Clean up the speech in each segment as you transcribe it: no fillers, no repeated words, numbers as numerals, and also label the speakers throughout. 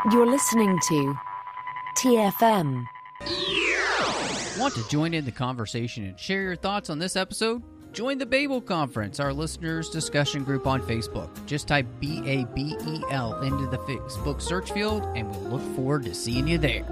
Speaker 1: You're listening to TFM.
Speaker 2: Want to join in the conversation and share your thoughts on this episode? Join the Babel Conference, our listeners' discussion group on Facebook. Just type BABEL into the Facebook search field, and we'll look forward to seeing you there.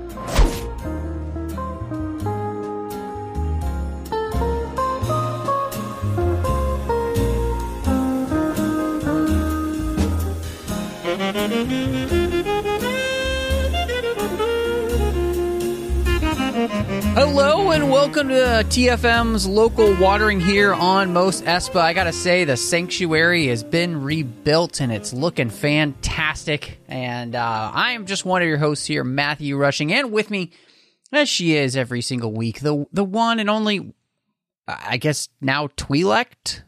Speaker 2: Hello and welcome to TFM's local watering here on Mos Espa. I gotta say, the sanctuary has been rebuilt and it's looking fantastic. And I am just one of your hosts here, Matthew Rushing, and with me, as she is every single week, the one and only, I guess now Twi'lek.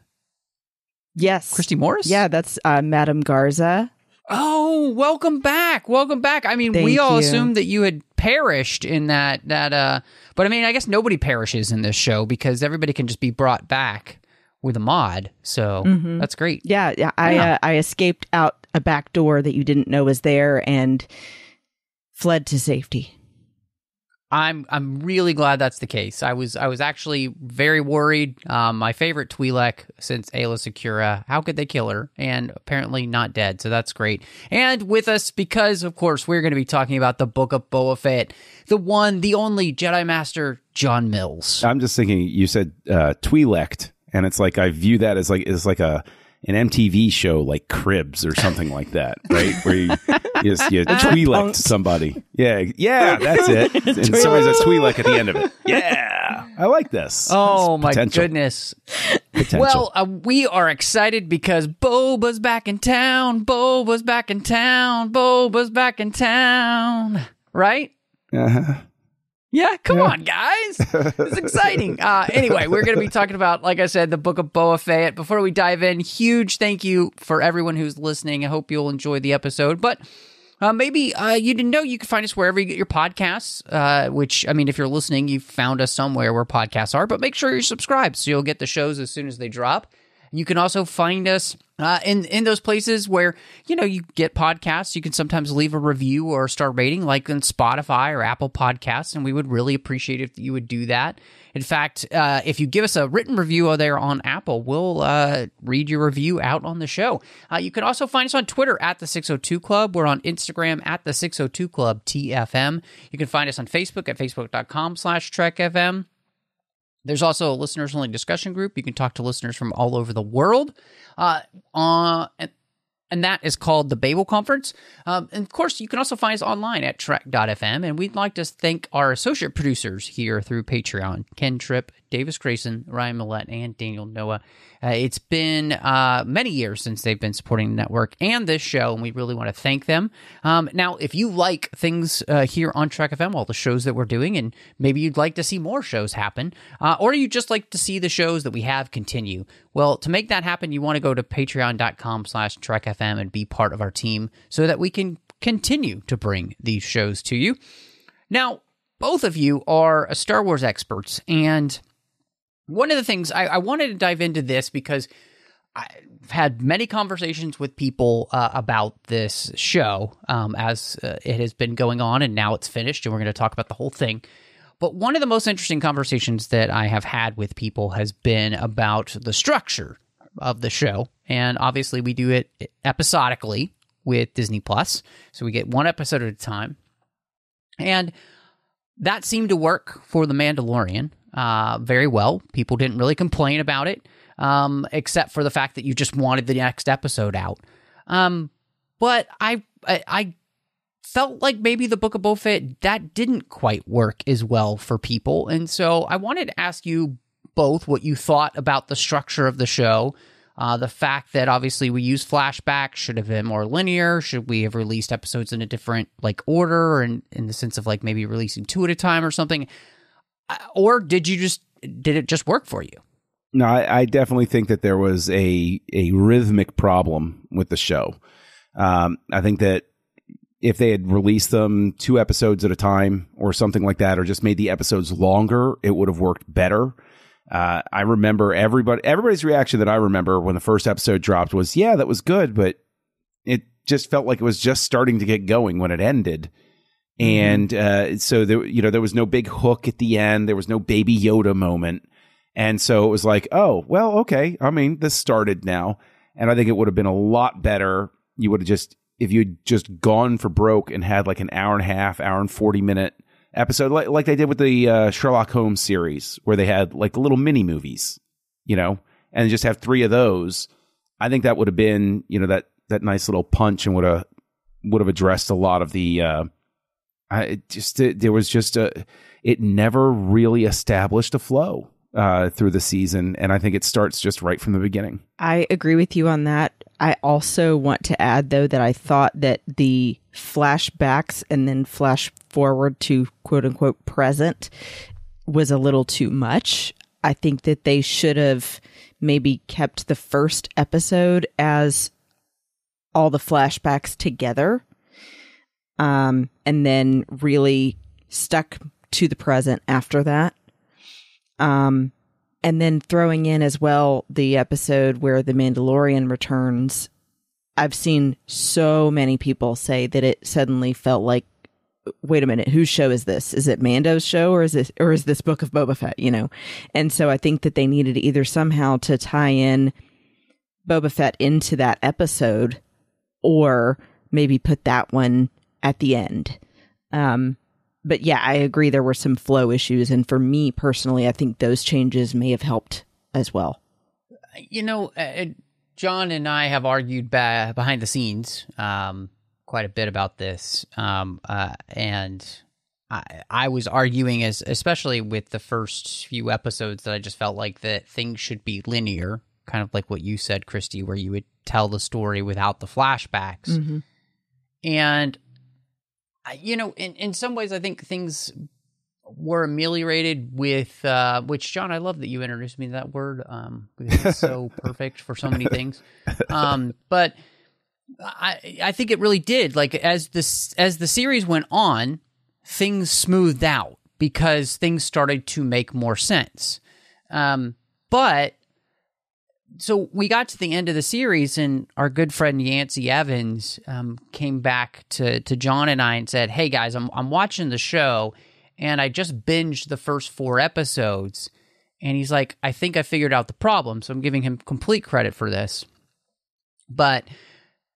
Speaker 3: Yes,
Speaker 2: Christy Morris.
Speaker 3: Yeah, that's Madame Garza.
Speaker 2: Oh, welcome back. Welcome back. I mean, we all assumed that you had perished in that, but I mean, I guess nobody perishes in this show because everybody can just be brought back with a mod. So that's great.
Speaker 3: Yeah. I escaped out a back door that you didn't know was there and fled to safety.
Speaker 2: I'm really glad that's the case. I was actually very worried. My favorite Twi'lek since Aayla Secura. How could they kill her? And apparently not dead, so that's great. And with us, because of course we're going to be talking about the Book of Boba Fett, the one, the only Jedi Master, John Mills.
Speaker 4: I'm just thinking, you said Twi'lek, and it's like I view that as like an MTV show like Cribs or something like that, right? Where you Twi'lek somebody. Yeah, that's it. And somebody's a Twi'lek at the end of it. Yeah, I like this.
Speaker 2: Oh, my goodness. Well, we are excited because Boba's back in town. Boba's back in town. Boba's back in town. Right?
Speaker 4: Uh-huh.
Speaker 2: Yeah, come on, guys. It's exciting. Anyway, we're going to be talking about, like I said, the Book of Boba Fett. Before we dive in, huge thank you for everyone who's listening. I hope you'll enjoy the episode. But maybe you didn't know you can find us wherever you get your podcasts, which, I mean, if you're listening, you've found us somewhere where podcasts are. But make sure you're subscribed so you'll get the shows as soon as they drop. You can also find us in those places where, you get podcasts. You can sometimes leave a review or a star rating, like in Spotify or Apple Podcasts, and we would really appreciate if you would do that. In fact, if you give us a written review there on Apple, we'll read your review out on the show. You can also find us on Twitter at the 602 Club. We're on Instagram at the 602 Club TFM. You can find us on Facebook at facebook.com/TrekFM. There's also a listeners-only discussion group. You can talk to listeners from all over the world. And that is called the Babel Conference. And of course, you can also find us online at trek.fm. And we'd like to thank our associate producers here through Patreon, Ken Tripp, Davis Grayson, Ryan Millett, and Daniel Noah. It's been many years since they've been supporting the network and this show, and we really want to thank them. Now, if you like things here on Trek FM, all the shows that we're doing, and maybe you'd like to see more shows happen, or you just like to see the shows that we have continue, well, to make that happen, you want to go to patreon.com/TrekFM and be part of our team so that we can continue to bring these shows to you. Now, both of you are Star Wars experts, and one of the things I wanted to dive into this because I've had many conversations with people about this show as it has been going on, and now it's finished, and we're going to talk about the whole thing. But one of the most interesting conversations that I have had with people has been about the structure of the show. And obviously, we do it episodically with Disney Plus, so we get one episode at a time. And that seemed to work for The Mandalorian very well. People didn't really complain about it, except for the fact that you just wanted the next episode out. But I felt like maybe the Book of Boba Fett, that didn't quite work as well for people. And so I wanted to ask you both what you thought about the structure of the show. The fact that obviously we use flashbacks, should have been more linear. Should we have released episodes in a different order, or in the sense of maybe releasing two at a time or something? Or did it just work for you?
Speaker 4: No, I definitely think that there was a rhythmic problem with the show. I think that if they had released them 2 episodes at a time or something like that, or just made the episodes longer, it would have worked better. I remember everybody's reaction that I remember when the first episode dropped was, yeah, that was good, but it just felt like it was just starting to get going when it ended. And so there was no big hook at the end. There was no Baby Yoda moment. And so it was like, oh, well, okay. I mean, this started now. And I think it would have been a lot better. You would have if you'd just gone for broke and had like an hour and a half, hour and 40-minute episode, like they did with the Sherlock Holmes series, where they had like little mini movies, and just have 3 of those. I think that would have been, that nice little punch, and would have addressed a lot of the, it never really established a flow through the season. And I think it starts just right from the beginning.
Speaker 3: I agree with you on that. I also want to add, though, that I thought that the flashbacks and then flash forward to quote unquote present was a little too much. I think that they should have maybe kept the first episode as all the flashbacks together, and then really stuck to the present after that. And then throwing in as well the episode where the Mandalorian returns. I've seen so many people say that it suddenly felt like, wait a minute, whose show is this? Is it Mando's show, or is this Book of Boba Fett? And so I think that they needed either somehow to tie in Boba Fett into that episode, or maybe put that one at the end. But yeah, I agree there were some flow issues. And for me personally, I think those changes may have helped as well.
Speaker 2: John and I have argued behind the scenes quite a bit about this. And I was arguing, especially with the first few episodes, that I just felt like that things should be linear, kind of like what you said, Christy, where you would tell the story without the flashbacks. Mm-hmm. And in some ways, I think things were ameliorated with, which, John, I love that you introduced me to that word, because it's so perfect for so many things. But I think it really did. Like, as the series went on, things smoothed out because things started to make more sense. But so we got to the end of the series, and our good friend Yancey Evans came back to John and I and said, "Hey guys, I'm watching the show, and I just binged the first 4 episodes." And he's like, "I think I figured out the problem." So I'm giving him complete credit for this. But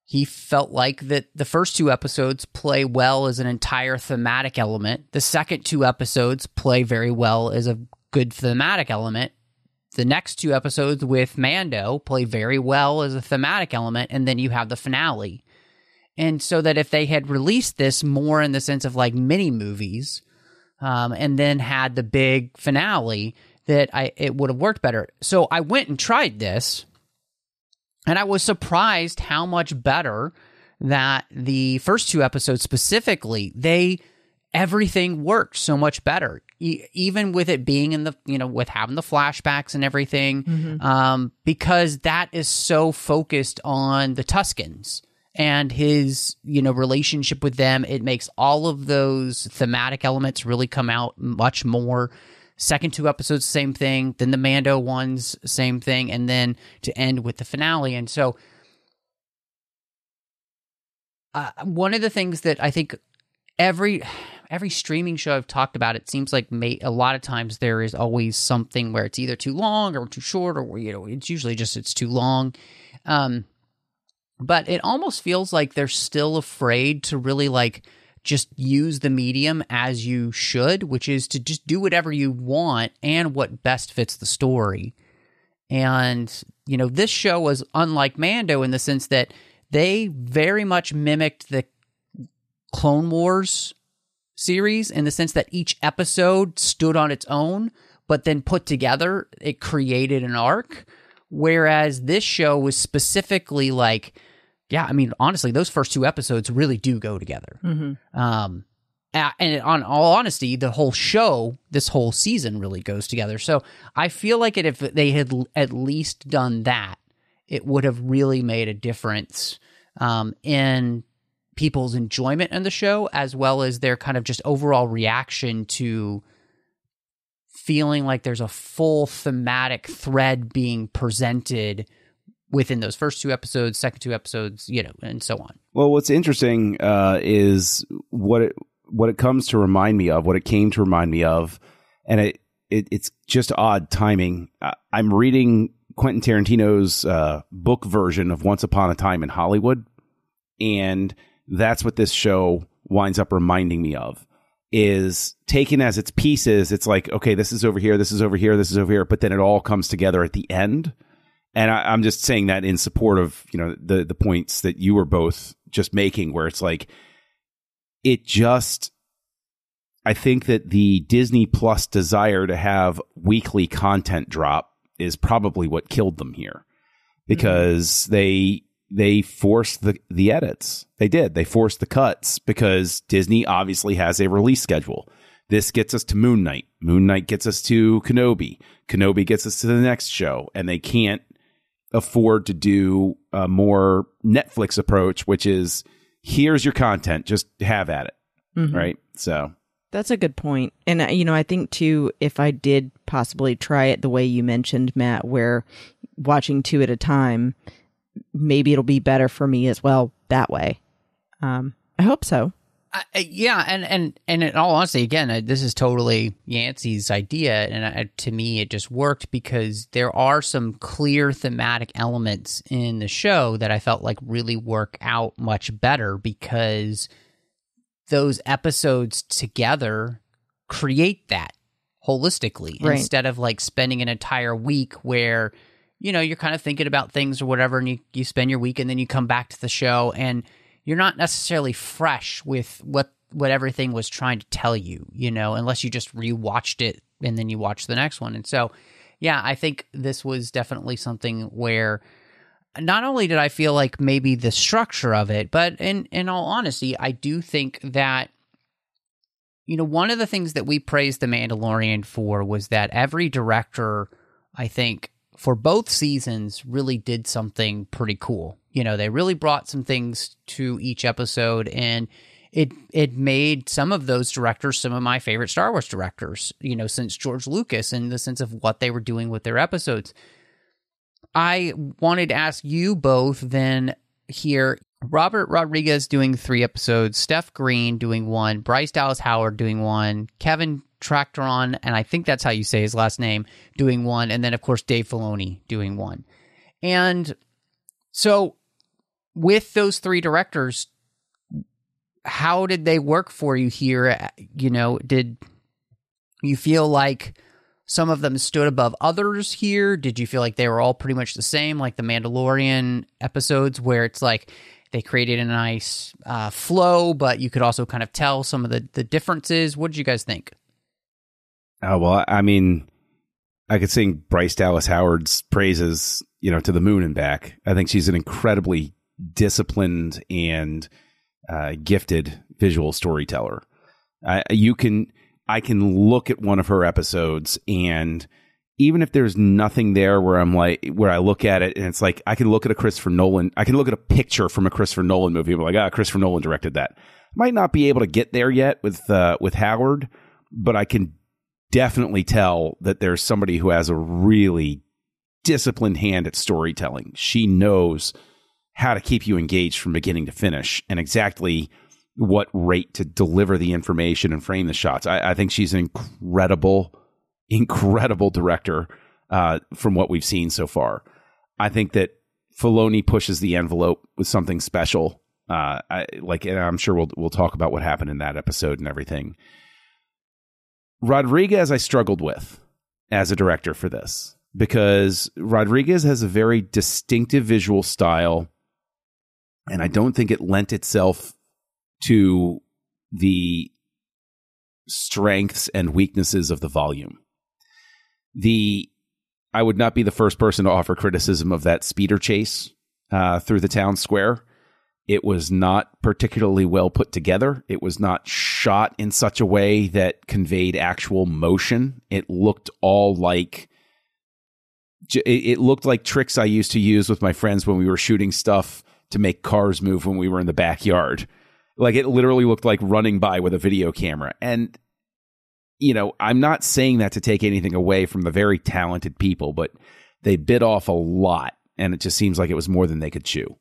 Speaker 2: he felt like that the first 2 episodes play well as an entire thematic element. The second 2 episodes play very well as a good thematic element. The next 2 episodes with Mando play very well as a thematic element, and then you have the finale. And so that if they had released this more in the sense of like mini movies, and then had the big finale, that it would have worked better. So I went and tried this, and I was surprised how much better that the first 2 episodes specifically, everything worked so much better. Even with it being in the, with having the flashbacks and everything, mm-hmm. Because that is so focused on the Tuskens and his, relationship with them. It makes all of those thematic elements really come out much more. Second 2 episodes, same thing. Then the Mando ones, same thing. And then to end with the finale. And so one of the things that I think every streaming show I've talked about, it seems like a lot of times there is always something where it's either too long or too short, or it's usually just it's too long. But it almost feels like they're still afraid to really like just use the medium as you should, which is to just do whatever you want and what best fits the story. And this show was unlike Mando in the sense that they very much mimicked the Clone Wars series in the sense that each episode stood on its own, but then put together, it created an arc. Whereas this show was specifically like, honestly, those first 2 episodes really do go together. Mm-hmm. And on all honesty, the whole show, this whole season really goes together. So I feel like if they had at least done that, it would have really made a difference in people's enjoyment in the show, as well as their kind of just overall reaction to feeling like there's a full thematic thread being presented within those first 2 episodes, second 2 episodes, and so on.
Speaker 4: Well, what's interesting is what it comes to remind me of, what it came to remind me of, and it's just odd timing. I'm reading Quentin Tarantino's book version of Once Upon a Time in Hollywood, and that's what this show winds up reminding me of, is taken as its pieces. It's like, okay, this is over here, this is over here, this is over here, but then it all comes together at the end. And I'm just saying that in support of, the points that you were both just making, where it's like, I think that the Disney Plus desire to have weekly content drop is probably what killed them here, because they forced the edits. They did. They forced the cuts because Disney obviously has a release schedule. This gets us to Moon Knight. Moon Knight gets us to Kenobi. Kenobi gets us to the next show, and they can't afford to do a more Netflix approach, which is, here's your content, just have at it. Mm-hmm. Right? So
Speaker 3: that's a good point. And, I think, too, if I did possibly try it the way you mentioned, Matt, where watching 2 at a time, maybe it'll be better for me as well that way. I hope so.
Speaker 2: Yeah. And in all honesty, again, this is totally Yancey's idea. And to me, it just worked because there are some clear thematic elements in the show that I felt like really work out much better, because those episodes together create that holistically, right, instead of like spending an entire week where, you're kind of thinking about things or whatever, and you spend your week and then you come back to the show and you're not necessarily fresh with what everything was trying to tell you, unless you just rewatched it and then you watch the next one. And so, yeah, I think this was definitely something where not only did I feel like maybe the structure of it, but in all honesty, I do think that, one of the things that we praised The Mandalorian for was that every director, I think, for both seasons really did something pretty cool. They really brought some things to each episode, and it made some of those directors some of my favorite Star Wars directors, since George Lucas, in the sense of what they were doing with their episodes. I wanted to ask you both then here, Robert Rodriguez doing 3 episodes, Steph Green doing 1, Bryce Dallas Howard doing 1, Kevin Tractoron, and I think that's how you say his last name, doing 1, and then, of course, Dave Filoni doing 1. And so with those 3 directors, how did they work for you here? Did you feel like some of them stood above others here? Did you feel like they were all pretty much the same, like the Mandalorian episodes, where it's like they created a nice flow, but you could also kind of tell some of the differences? What did you guys think?
Speaker 4: Well, I mean, I could sing Bryce Dallas Howard's praises, to the moon and back. I think she's an incredibly disciplined and gifted visual storyteller. I can look at one of her episodes, and even if there's nothing there where I look at it and it's like, I can look at a picture from a Christopher Nolan movie and be like, Christopher Nolan directed that. Might not be able to get there yet with Howard, but I can definitely tell that there's somebody who has a really disciplined hand at storytelling. She knows how to keep you engaged from beginning to finish, and exactly what rate to deliver the information and frame the shots. I think she's an incredible director from what we've seen so far. I think that Filoni pushes the envelope with something special. And I'm sure we'll talk about what happened in that episode and everything. Rodriguez, I struggled with as a director for this, because Rodriguez has a very distinctive visual style, and I don't think it lent itself to the strengths and weaknesses of the volume. I would not be the first person to offer criticism of that speeder chase through the town square. It was not particularly well put together. It was not shot in such a way that conveyed actual motion. It looked like tricks I used to use with my friends when we were shooting stuff to make cars move when we were in the backyard. Like, it literally looked like running by with a video camera. And, I'm not saying that to take anything away from the very talented people, but they bit off a lot. and it just seems like it was more than they could chew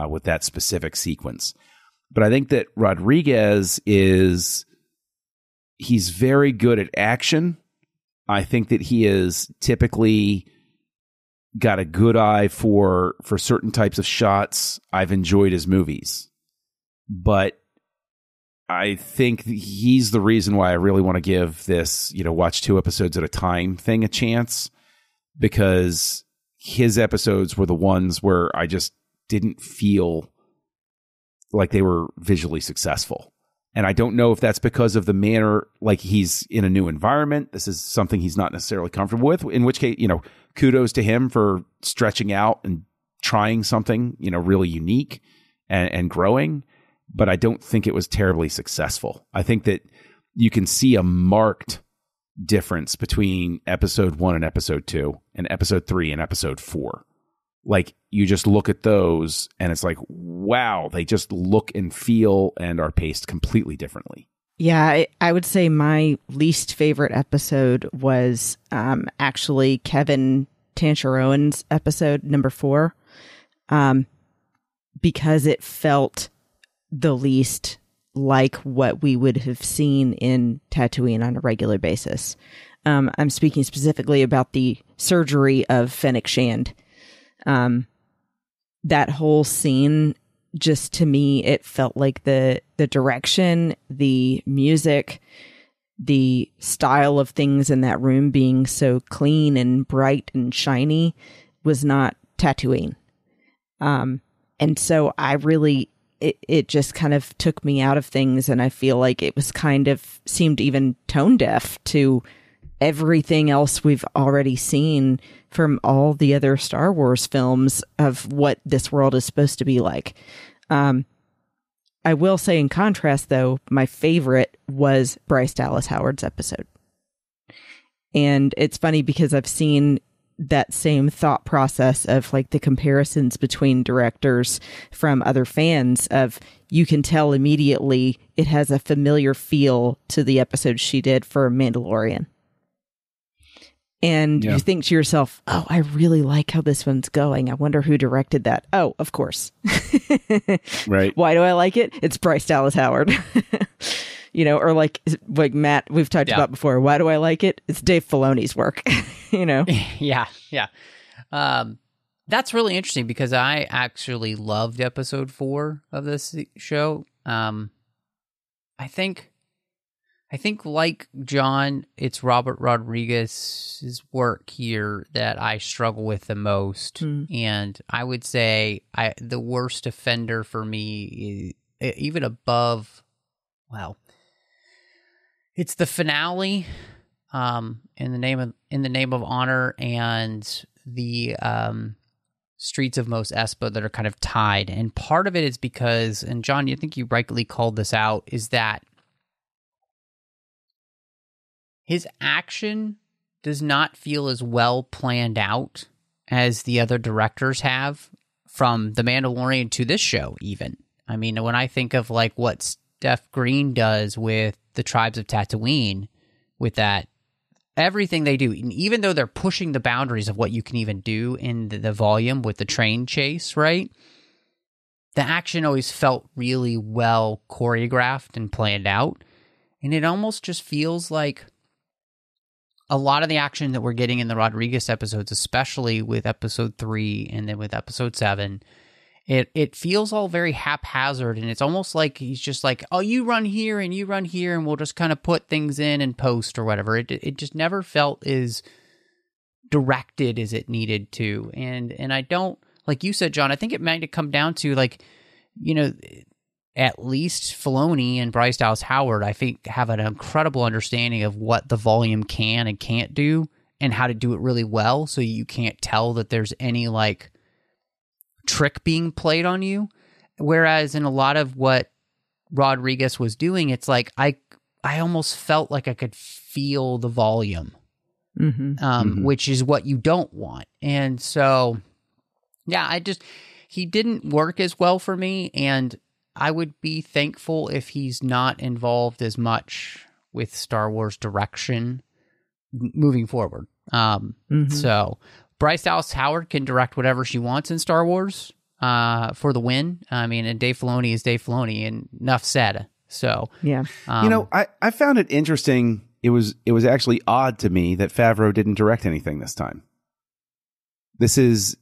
Speaker 4: with that specific sequence. But I think that Rodriguez he's very good at action. I think that he is typically got a good eye for certain types of shots. I've enjoyed his movies, but I think he's the reason why I really want to give this, watch 2 episodes at a time thing a chance, because his episodes were the ones where I just didn't feel like they were visually successful. And I don't know if that's because of the manner, like he's in a new environment. This is something he's not necessarily comfortable with, in which case, kudos to him for stretching out and trying something, really unique and growing. But I don't think it was terribly successful. I think that you can see a marked difference between episode 1 and episode 2 and episode 3 and episode 4. Like, you just look at those and it's like, wow, they just look and feel and are paced completely differently.
Speaker 3: Yeah, I would say my least favorite episode was actually Kevin Tancherowan's episode number 4, because it felt the least like what we would have seen in Tatooine on a regular basis. I'm speaking specifically about the surgery of Fennec Shand. That whole scene, just to me, it felt like the direction, the music, the style of things in that room being so clean and bright and shiny was not Tatooine. And so I really, it just kind of took me out of things, and I feel like it was seemed even tone deaf to everything else we've already seen from all the other Star Wars films of what this world is supposed to be like. I will say, in contrast, though, my favorite was Bryce Dallas Howard's episode. And it's funny because I've seen that same thought process of like the comparisons between directors from other fans of, you can tell immediately it has a familiar feel to the episode she did for Mandalorian. And you think to yourself, oh, I really like how this one's going. I wonder who directed that. Oh, of course.
Speaker 4: Right.
Speaker 3: Why do I like it? It's Bryce Dallas Howard. Or like Matt, we've talked about before. Why do I like it? It's Dave Filoni's work,
Speaker 2: Yeah. That's really interesting because I actually loved episode 4 of this show. I think like John, it's Robert Rodriguez's work here that I struggle with the most. And I would say the worst offender for me is even above, it's the finale, in the name of honor, and the Streets of Mos Espa that are kind of tied. And part of it is because, and John, I think you rightly called this out, is that his action does not feel as well planned out as the other directors have, from The Mandalorian to this show even. I mean, when I think of like what Steph Green does with the Tribes of Tatooine, with that, everything they do, and even though they're pushing the boundaries of what you can even do in the volume with the train chase, right? The action always felt really well choreographed and planned out. And it almost just feels like a lot of the action that we're getting in the Rodriguez episodes, especially with episode 3 and then with episode 7, it feels all very haphazard, and it's almost like he's just like, oh, you run here and you run here, and we'll just kind of put things in and post or whatever. It just never felt as directed as it needed to. And I don't, like you said, John, I think it might have come down to like, at least Filoni and Bryce Dallas Howard, I think, have an incredible understanding of what the volume can and can't do and how to do it really well, so you can't tell that there's any like trick being played on you. Whereas in a lot of what Rodriguez was doing, it's like I almost felt like I could feel the volume, which is what you don't want. And so, yeah, he didn't work as well for me, and I would be thankful if he's not involved as much with Star Wars direction moving forward. So Bryce Dallas Howard can direct whatever she wants in Star Wars for the win. I mean, and Dave Filoni is Dave Filoni, and enough said. So
Speaker 3: yeah,
Speaker 4: I found it interesting. It was actually odd to me that Favreau didn't direct anything this time. This is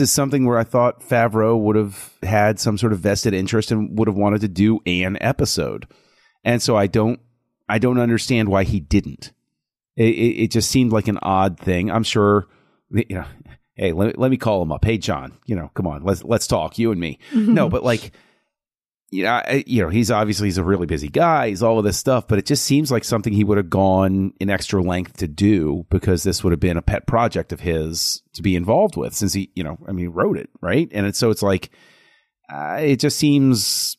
Speaker 4: something where I thought Favreau would have had some sort of vested interest and would have wanted to do an episode, and so I don't understand why he didn't. It just seemed like an odd thing. I'm sure, hey, let me call him up. Hey, John, come on, let's talk, you and me. No, but like. He's a really busy guy. He's all of this stuff, but it just seems like something he would have gone an extra length to do because this would have been a pet project of his to be involved with since he wrote it, right? And it's like, it just seems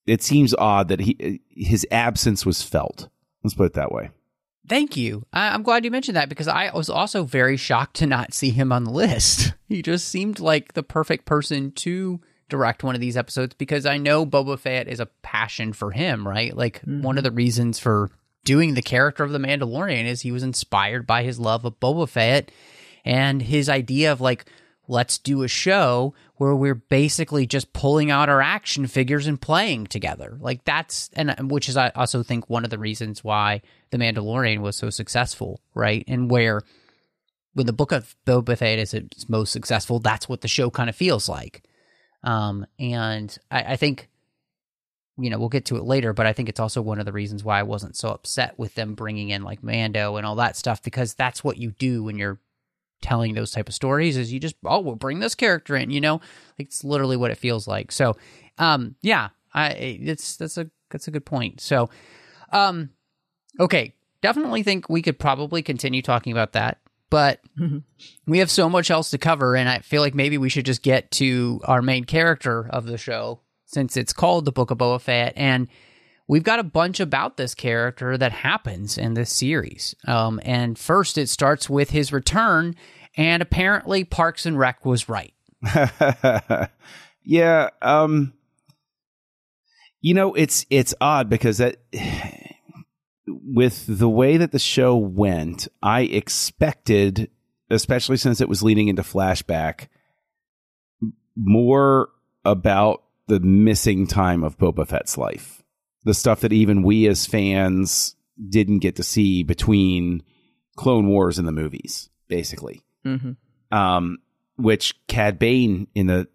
Speaker 4: odd that his absence was felt. Let's put it that way.
Speaker 2: Thank you. I'm glad you mentioned that because I was also very shocked to not see him on the list. He just seemed like the perfect person to direct one of these episodes because I know Boba Fett is a passion for him, right? Like one of the reasons for doing the character of the Mandalorian is he was inspired by his love of Boba Fett and his idea of like, let's do a show where we're basically just pulling out our action figures and playing together. Like which is I also think one of the reasons why the Mandalorian was so successful, right? And when the Book of Boba Fett is its most successful, that's what the show kind of feels like. And I think, we'll get to it later, but I think it's also one of the reasons why I wasn't so upset with them bringing in like Mando and all that stuff, because that's what you do when you're telling those type of stories is you just, we'll bring this character in, it's literally what it feels like. So, that's a good point. So, okay. Definitely think we could probably continue talking about that. But we have so much else to cover, and I feel like maybe we should just get to our main character of the show, since it's called the Book of Boba Fett, and we've got a bunch about this character that happens in this series. And first, it starts with his return, and apparently Parks and Rec was right.
Speaker 4: Yeah, it's odd because that. With the way that the show went, I expected, especially since it was leading into flashback, more about the missing time of Boba Fett's life. The stuff that even we as fans didn't get to see between Clone Wars and the movies, basically. Mm-hmm. Which Cad Bane in the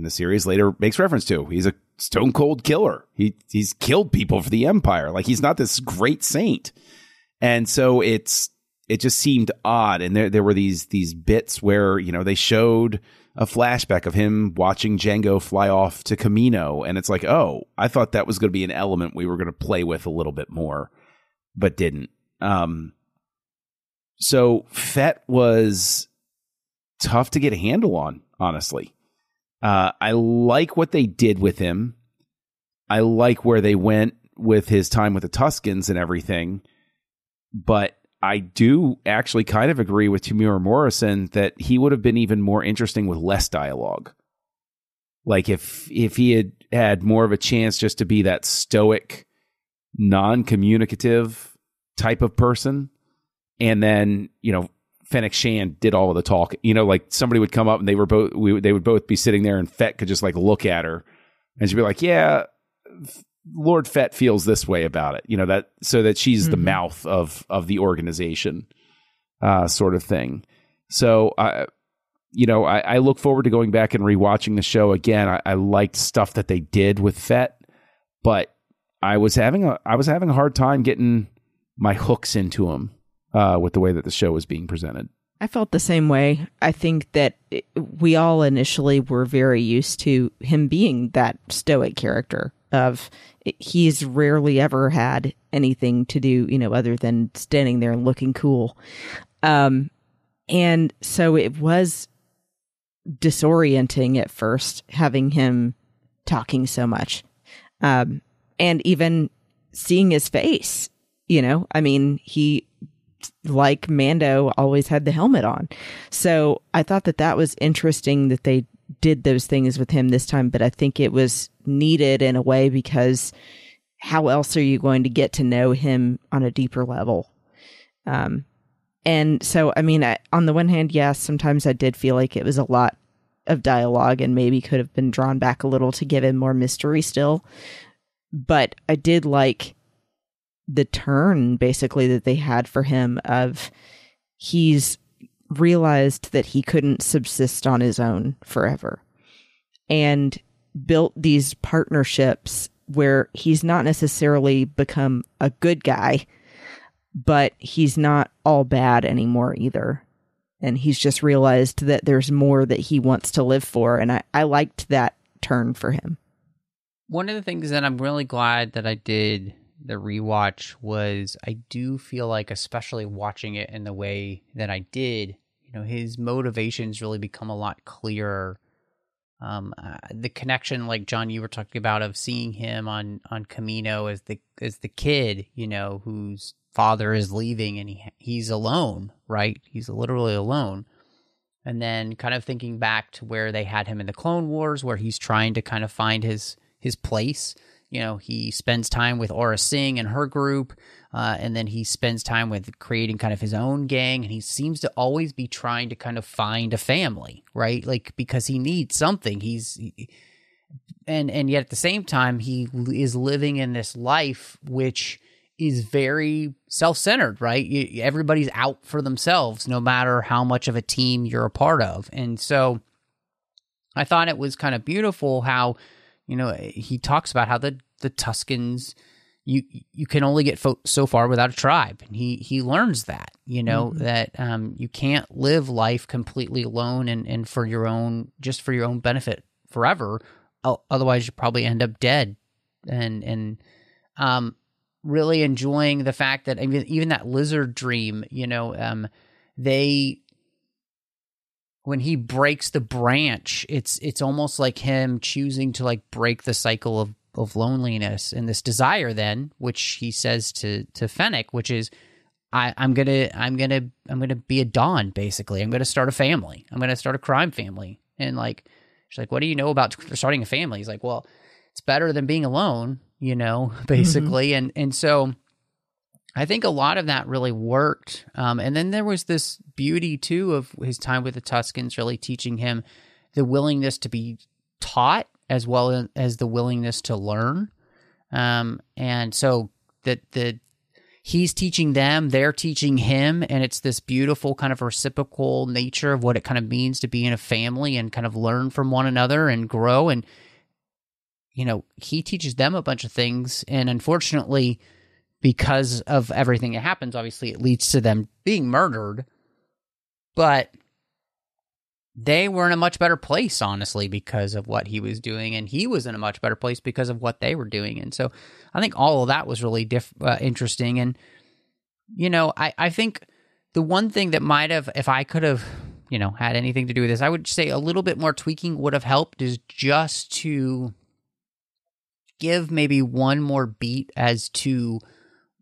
Speaker 4: series later makes reference to. He's a stone cold killer. He's killed people for the Empire. Like, he's not this great saint. And so it just seemed odd. And there were these bits where, they showed a flashback of him watching Jango fly off to Camino. And it's like, oh, I thought that was going to be an element we were going to play with a little bit more, but didn't. So Fett was tough to get a handle on, honestly. I like what they did with him. I like where they went with his time with the Tuskens and everything. But I do actually kind of agree with Temuera Morrison that he would have been even more interesting with less dialogue. Like if he had more of a chance just to be that stoic, non-communicative type of person. And then, Fennec Shand did all of the talk. Like somebody would come up and they would both be sitting there and Fett could just like look at her and she'd be like, yeah, Lord Fett feels this way about it. That so that she's the mouth of the organization, sort of thing. So I look forward to going back and rewatching the show again. I liked stuff that they did with Fett, but I was having a hard time getting my hooks into him. With the way that the show was being presented.
Speaker 3: I felt the same way. I think that we all initially were very used to him being that stoic character of he's rarely ever had anything to do, other than standing there and looking cool. And so it was disorienting at first having him talking so much. And even seeing his face, he, like Mando, always had the helmet on. So I thought that was interesting that they did those things with him this time, but I think it was needed in a way because how else are you going to get to know him on a deeper level? And And so, I mean, on the one hand, yes, sometimes I did feel like it was a lot of dialogue and maybe could have been drawn back a little to give him more mystery still. But I did like the turn, basically, that they had for him of he's realized that he couldn't subsist on his own forever and built these partnerships where he's not necessarily become a good guy, but he's not all bad anymore either. And he's just realized that there's more that he wants to live for. And I liked that turn for him.
Speaker 2: One of the things that I'm really glad that I did the rewatch was I do feel like, especially watching it in the way that I did, you know, his motivations really become a lot clearer. The connection, like John, you were talking about, of seeing him on Camino as the kid, you know, whose father is leaving and he's alone, right? He's literally alone. And then kind of thinking back to where they had him in the Clone Wars, where he's trying to kind of find his place. You know, he spends time with Aura Singh and her group, and then he spends time with creating kind of his own gang, and he seems to always be trying to kind of find a family, right? Like, because he needs something. And yet at the same time, he is living in this life which is very self-centered, right? Everybody's out for themselves, no matter how much of a team you're a part of. And so I thought it was kind of beautiful how, you know, he talks about how the Tuskens, you can only get so far without a tribe. And he learns that, you know, that you can't live life completely alone and for your own benefit forever. Otherwise, you probably end up dead. And really enjoying the fact that even that lizard dream, you know, when he breaks the branch, it's almost like him choosing to like break the cycle of loneliness and this desire then, which he says to Fennec, which is, I'm gonna be a Dawn, basically. I'm gonna start a family. I'm gonna start a crime family. And like, she's like, what do you know about starting a family? He's like, well, it's better than being alone, you know, basically. And so I think a lot of that really worked. And then there was this beauty, too, of his time with the Tuskens, really teaching him the willingness to be taught as well as the willingness to learn. And so that he's teaching them, they're teaching him, and it's this beautiful kind of reciprocal nature of what it kind of means to be in a family and kind of learn from one another and grow. And, you know, he teaches them a bunch of things, and unfortunately, because of everything that happens, obviously it leads to them being murdered, but they were in a much better place, honestly, because of what he was doing, and he was in a much better place because of what they were doing. And so I think all of that was really interesting. And, you know, I think the one thing that might have, if I could have, you know, had anything to do with this, I would say a little bit more tweaking would have helped, is just to give maybe one more beat as to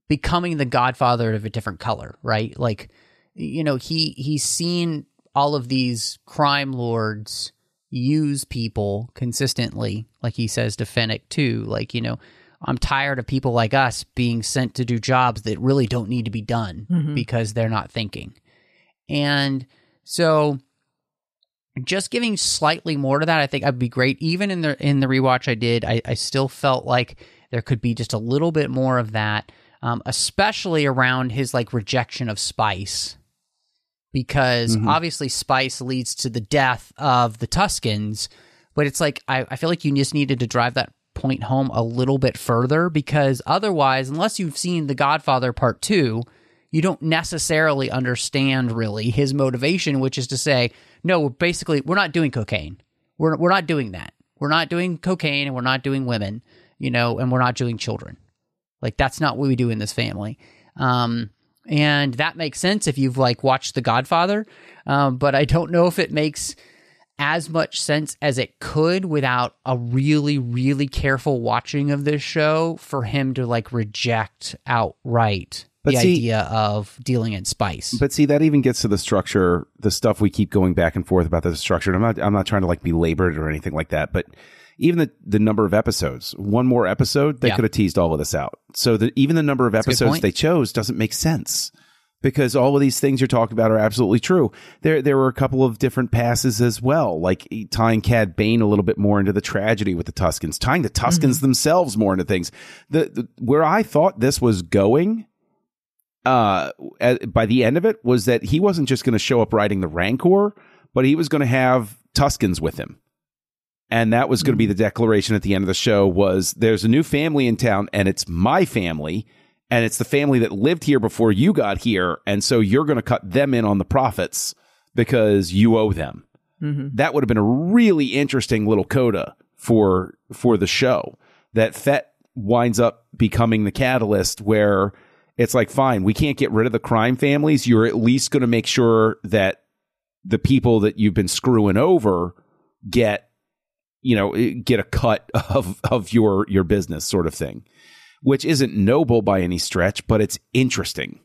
Speaker 2: becoming the godfather of a different color, right? Like, you know, he's seen all of these crime lords use people consistently, like he says to Fennec too, like, you know, I'm tired of people like us being sent to do jobs that really don't need to be done because they're not thinking. And so just giving slightly more to that, I think I'd be great. Even in the rewatch I did, I still felt like there could be just a little bit more of that, especially around his like rejection of spice. Because obviously spice leads to the death of the Tuskens, but it's like, I feel like you just needed to drive that point home a little bit further, because otherwise, unless you've seen The Godfather Part 2, you don't necessarily understand really his motivation, which is to say, no, basically, we're not doing cocaine. We're not doing that. We're not doing cocaine, and we're not doing women, you know, and we're not doing children. Like, that's not what we do in this family. And that makes sense if you've like watched The Godfather, but I don't know if it makes as much sense as it could without a really, really careful watching of this show for him to like reject outright the idea of dealing in spice.
Speaker 4: But see, that even gets to the structure, the stuff we keep going back and forth about the structure. And I'm not trying to like belabor it or anything like that, but even the number of episodes, one more episode, they could have teased all of this out. So even the number of episodes they chose doesn't make sense, because all of these things you're talking about are absolutely true. There were a couple of different passes as well, like tying Cad Bane a little bit more into the tragedy with the Tuskens, tying the Tuskens themselves more into things. Where I thought this was going by the end of it was that he wasn't just going to show up riding the Rancor, but he was going to have Tuskens with him. And that was going to be the declaration at the end of the show was there's a new family in town and it's my family. And it's the family that lived here before you got here. And so you're going to cut them in on the profits because you owe them. That would have been a really interesting little coda for the show, that Fett winds up becoming the catalyst where it's like, fine, we can't get rid of the crime families. You're at least going to make sure that the people that you've been screwing over get a cut of your business, sort of thing. Which isn't noble by any stretch, but it's interesting,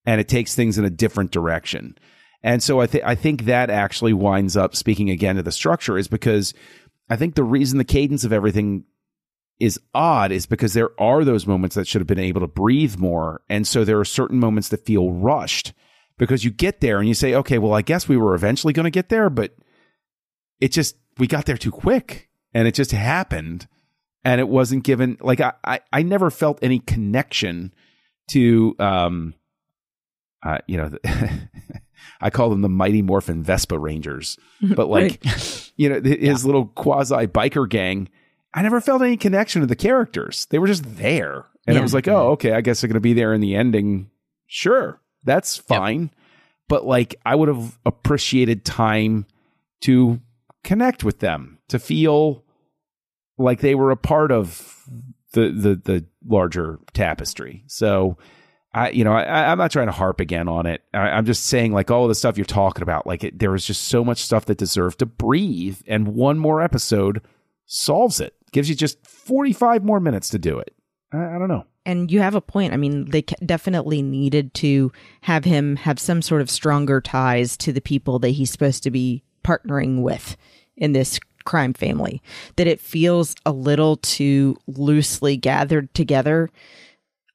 Speaker 4: and it takes things in a different direction. And so I think that actually winds up, speaking again to the structure, is because I think the reason the cadence of everything is odd is because there are those moments that should have been able to breathe more. And so there are certain moments that feel rushed because you get there and you say, okay, well, I guess we were eventually going to get there, but we got there too quick and it just happened. And it wasn't given, like, I never felt any connection to, I call them the Mighty Morphin Vespa Rangers, but like, his little quasi biker gang, I never felt any connection to the characters. They were just there. And it was like, oh, okay, I guess they're going to be there in the ending. Sure, that's fine. Yep. But like, I would have appreciated time to connect with them, to feel like they were a part of the larger tapestry. So I'm not trying to harp again on it. I'm just saying, like, all of the stuff you're talking about, like, there was just so much stuff that deserved to breathe, and one more episode solves it. Gives you just 45 more minutes to do it. I don't know.
Speaker 3: And you have a point. I mean, they definitely needed to have him have some sort of stronger ties to the people that he's supposed to be partnering with in this crime family, that it feels a little too loosely gathered together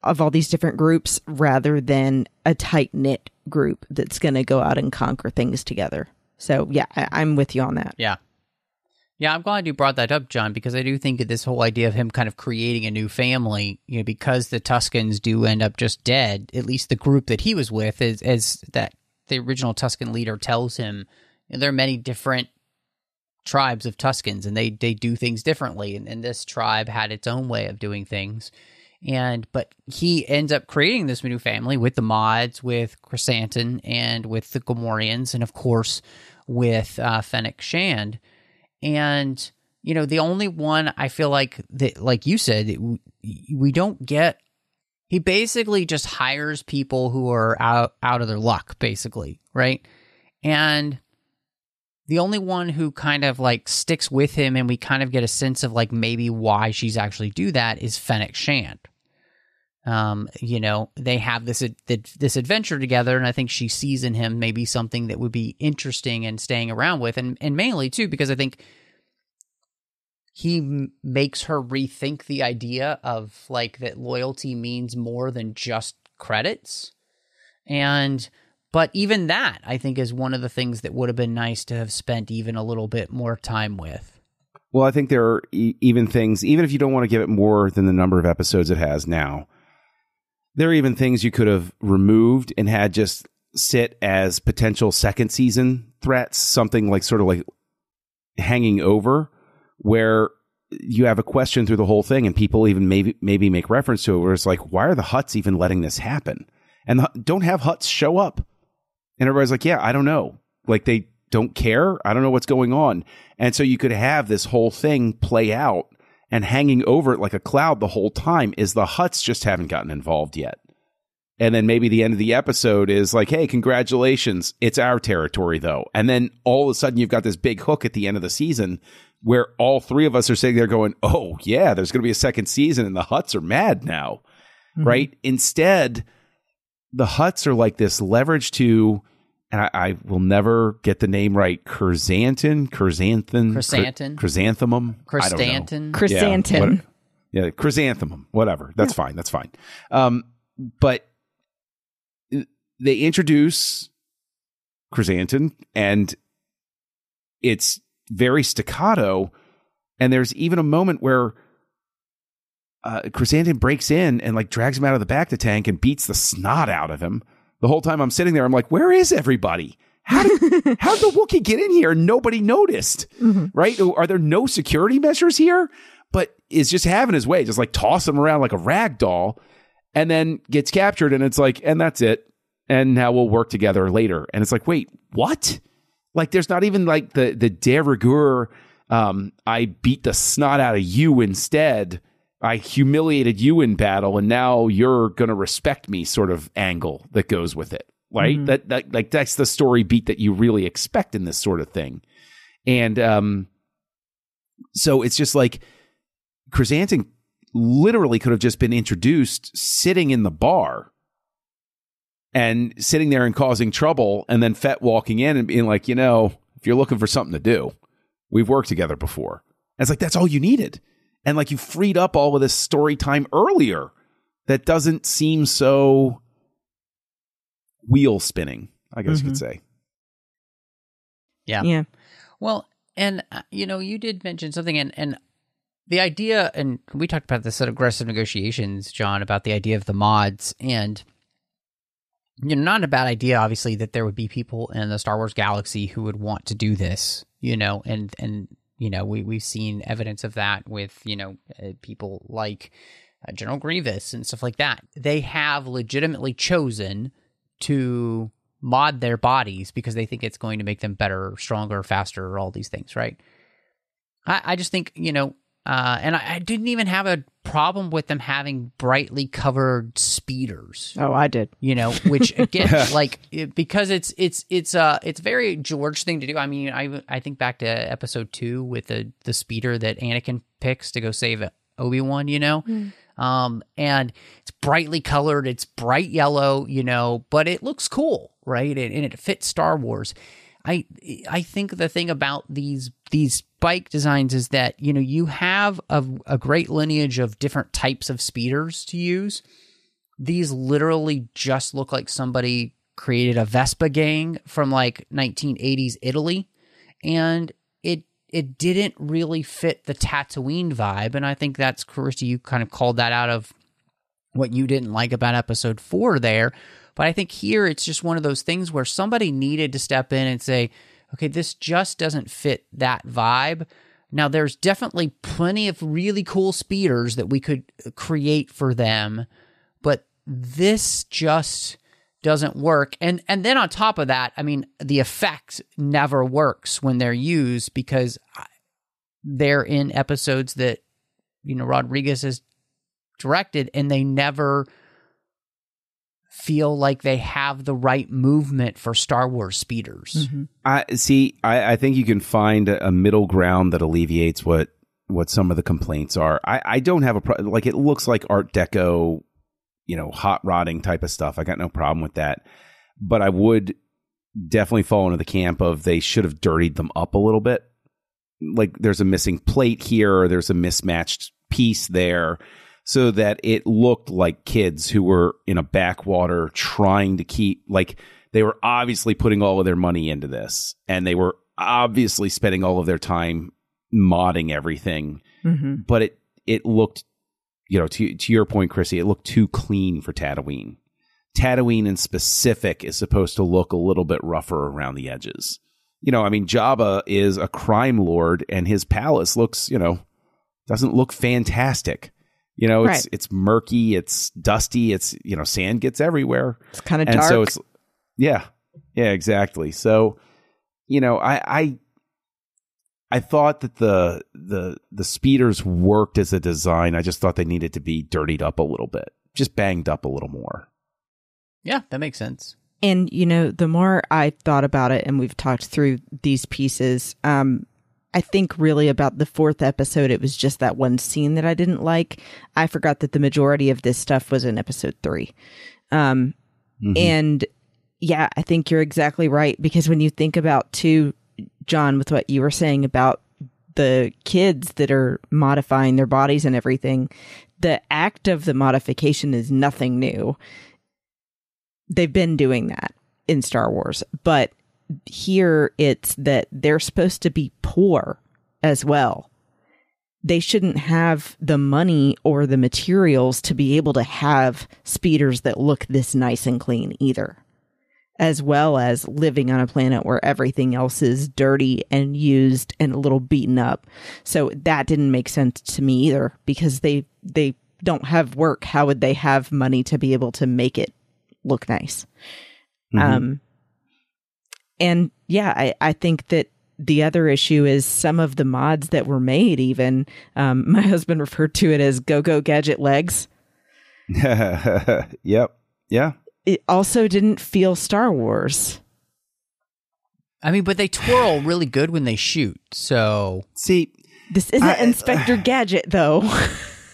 Speaker 3: of all these different groups rather than a tight-knit group that's going to go out and conquer things together. So yeah, I'm with you on that.
Speaker 2: Yeah, I'm glad you brought that up, John, because I do think that this whole idea of him kind of creating a new family, because the Tuskens do end up just dead, at least the group that he was with, as that the original Tusken leader tells him, there are many different tribes of Tuskens, and they do things differently, and this tribe had its own way of doing things, but he ends up creating this new family with the Mods, with Chrysanthemum, and with the Gamorreans, and of course with Fennec Shand. And the only one I feel like that, like you said, we don't get. He basically just hires people who are out of their luck, basically, right? And the only one who kind of like sticks with him and we kind of get a sense of like maybe why she's actually do that is Fennec Shand. They have this adventure together, and I think she sees in him maybe something that would be interesting and staying around with, and mainly too because I think he makes her rethink the idea of like that loyalty means more than just credits. But even that, I think, is one of the things that would have been nice to have spent even a little bit more time with.
Speaker 4: Well, I think there are even things, even if you don't want to give it more than the number of episodes it has now, there are even things you could have removed and had just sit as potential second season threats, something like sort of like hanging over, where you have a question through the whole thing and people even maybe make reference to it, where it's like, why are the Hutts even letting this happen? And don't have Hutts show up. And everybody's like, yeah, I don't know. Like, they don't care. I don't know what's going on. And so you could have this whole thing play out, and hanging over it like a cloud the whole time is the Hutts just haven't gotten involved yet. And then maybe the end of the episode is like, hey, congratulations. It's our territory, though. And then all of a sudden you've got this big hook at the end of the season where all three of us are sitting there going, oh, yeah, there's going to be a second season and the Hutts are mad now. Mm-hmm. Right? Instead, the Hutts are like this leverage to, and I will never get the name right, chrysanthemum. Yeah, chrysanthemum, whatever. That's fine. But they introduce Chrysanthemum, and it's very staccato. And there's even a moment where Chrysanthemum breaks in and like drags him out of the back of the tank and beats the snot out of him. The whole time I'm sitting there, I'm like, where is everybody? How did the Wookiee get in here? Nobody noticed, right? Are there no security measures here? But is just having his way, just like toss him around like a rag doll, and then gets captured. And it's like, and that's it. And now we'll work together later. And it's like, wait, what? Like, there's not even like the de rigueur. I beat the snot out of you instead. I humiliated you in battle, and now you're going to respect me sort of angle that goes with it, right? That that's the story beat that you really expect in this sort of thing. And so it's just like Chrysanthemum literally could have just been introduced sitting in the bar and sitting there and causing trouble, and then Fett walking in and being like, if you're looking for something to do, we've worked together before. And it's like, that's all you needed. And like, you freed up all of this story time earlier that doesn't seem so wheel spinning, I guess you could say.
Speaker 2: Yeah. Well, and you did mention something, and the idea, and we talked about this at Aggressive Negotiations, John, about the idea of the mods, and not a bad idea, obviously, that there would be people in the Star Wars galaxy who would want to do this, and we've seen evidence of that with, people like General Grievous and stuff like that. They have legitimately chosen to mod their bodies because they think it's going to make them better, stronger, faster, all these things, right? I just think, and I didn't even have a problem with them having brightly covered speeders.
Speaker 3: Oh, I did.
Speaker 2: Which again, because it's a very George thing to do. I mean, I think back to episode 2 with the speeder that Anakin picks to go save Obi-Wan, and it's brightly colored, it's bright yellow, but it looks cool, right? And it fits Star Wars. I think the thing about these bike designs is that, you have a great lineage of different types of speeders to use. These literally just look like somebody created a Vespa gang from like 1980s Italy, and it didn't really fit the Tatooine vibe. And I think that's, Christy, you kind of called that out of what you didn't like about episode 4 there. But I think here it's just one of those things where somebody needed to step in and say, okay, this just doesn't fit that vibe. Now, there's definitely plenty of really cool speeders that we could create for them, but this just doesn't work. And then on top of that, I mean, the effect never works when they're used because they're in episodes that, Rodriguez has directed, and they never feel like they have the right movement for Star Wars speeders.
Speaker 4: I think you can find a middle ground that alleviates what some of the complaints are. I don't have a problem. Like, it looks like Art Deco, hot rodding type of stuff. I got no problem with that. But I would definitely fall into the camp of they should have dirtied them up a little bit. Like, there's a missing plate here, or there's a mismatched piece there, so that it looked like kids who were in a backwater trying to keep, like, they were obviously putting all of their money into this, and they were obviously spending all of their time modding everything. But it looked, to your point, Chrissy, it looked too clean for Tatooine. Tatooine in specific is supposed to look a little bit rougher around the edges. Jabba is a crime lord, and his palace looks, doesn't look fantastic.
Speaker 3: Right.
Speaker 4: It's murky, it's dusty, it's, sand gets everywhere.
Speaker 3: It's kind of dark.
Speaker 4: So it's, yeah, exactly. So, I thought that the speeders worked as a design. I just thought they needed to be dirtied up a little bit, just banged up a little more.
Speaker 2: Yeah, that makes sense.
Speaker 3: And, the more I thought about it, and we've talked through these pieces, I think really about the 4th episode, it was just that one scene that I didn't like. I forgot that the majority of this stuff was in episode 3. And yeah, I think you're exactly right. Because when you think about too, John, with what you were saying about the kids that are modifying their bodies and everything, the act of the modification is nothing new. they've been doing that in Star Wars, but here it's that they're supposed to be poor as well. They shouldn't have the money or the materials to be able to have speeders that look this nice and clean either, as well as living on a planet where everything else is dirty and used and a little beaten up. So that didn't make sense to me either, because they don't have work. How would they have money to be able to make it look nice? Mm-hmm. And yeah, I think that the other issue is some of the mods that were made, even my husband referred to it as go-go gadget legs.
Speaker 4: Yep. Yeah.
Speaker 3: It also didn't feel Star Wars.
Speaker 2: I mean, but they twirl really good when they shoot. So
Speaker 4: see,
Speaker 3: this isn't Inspector Gadget, though.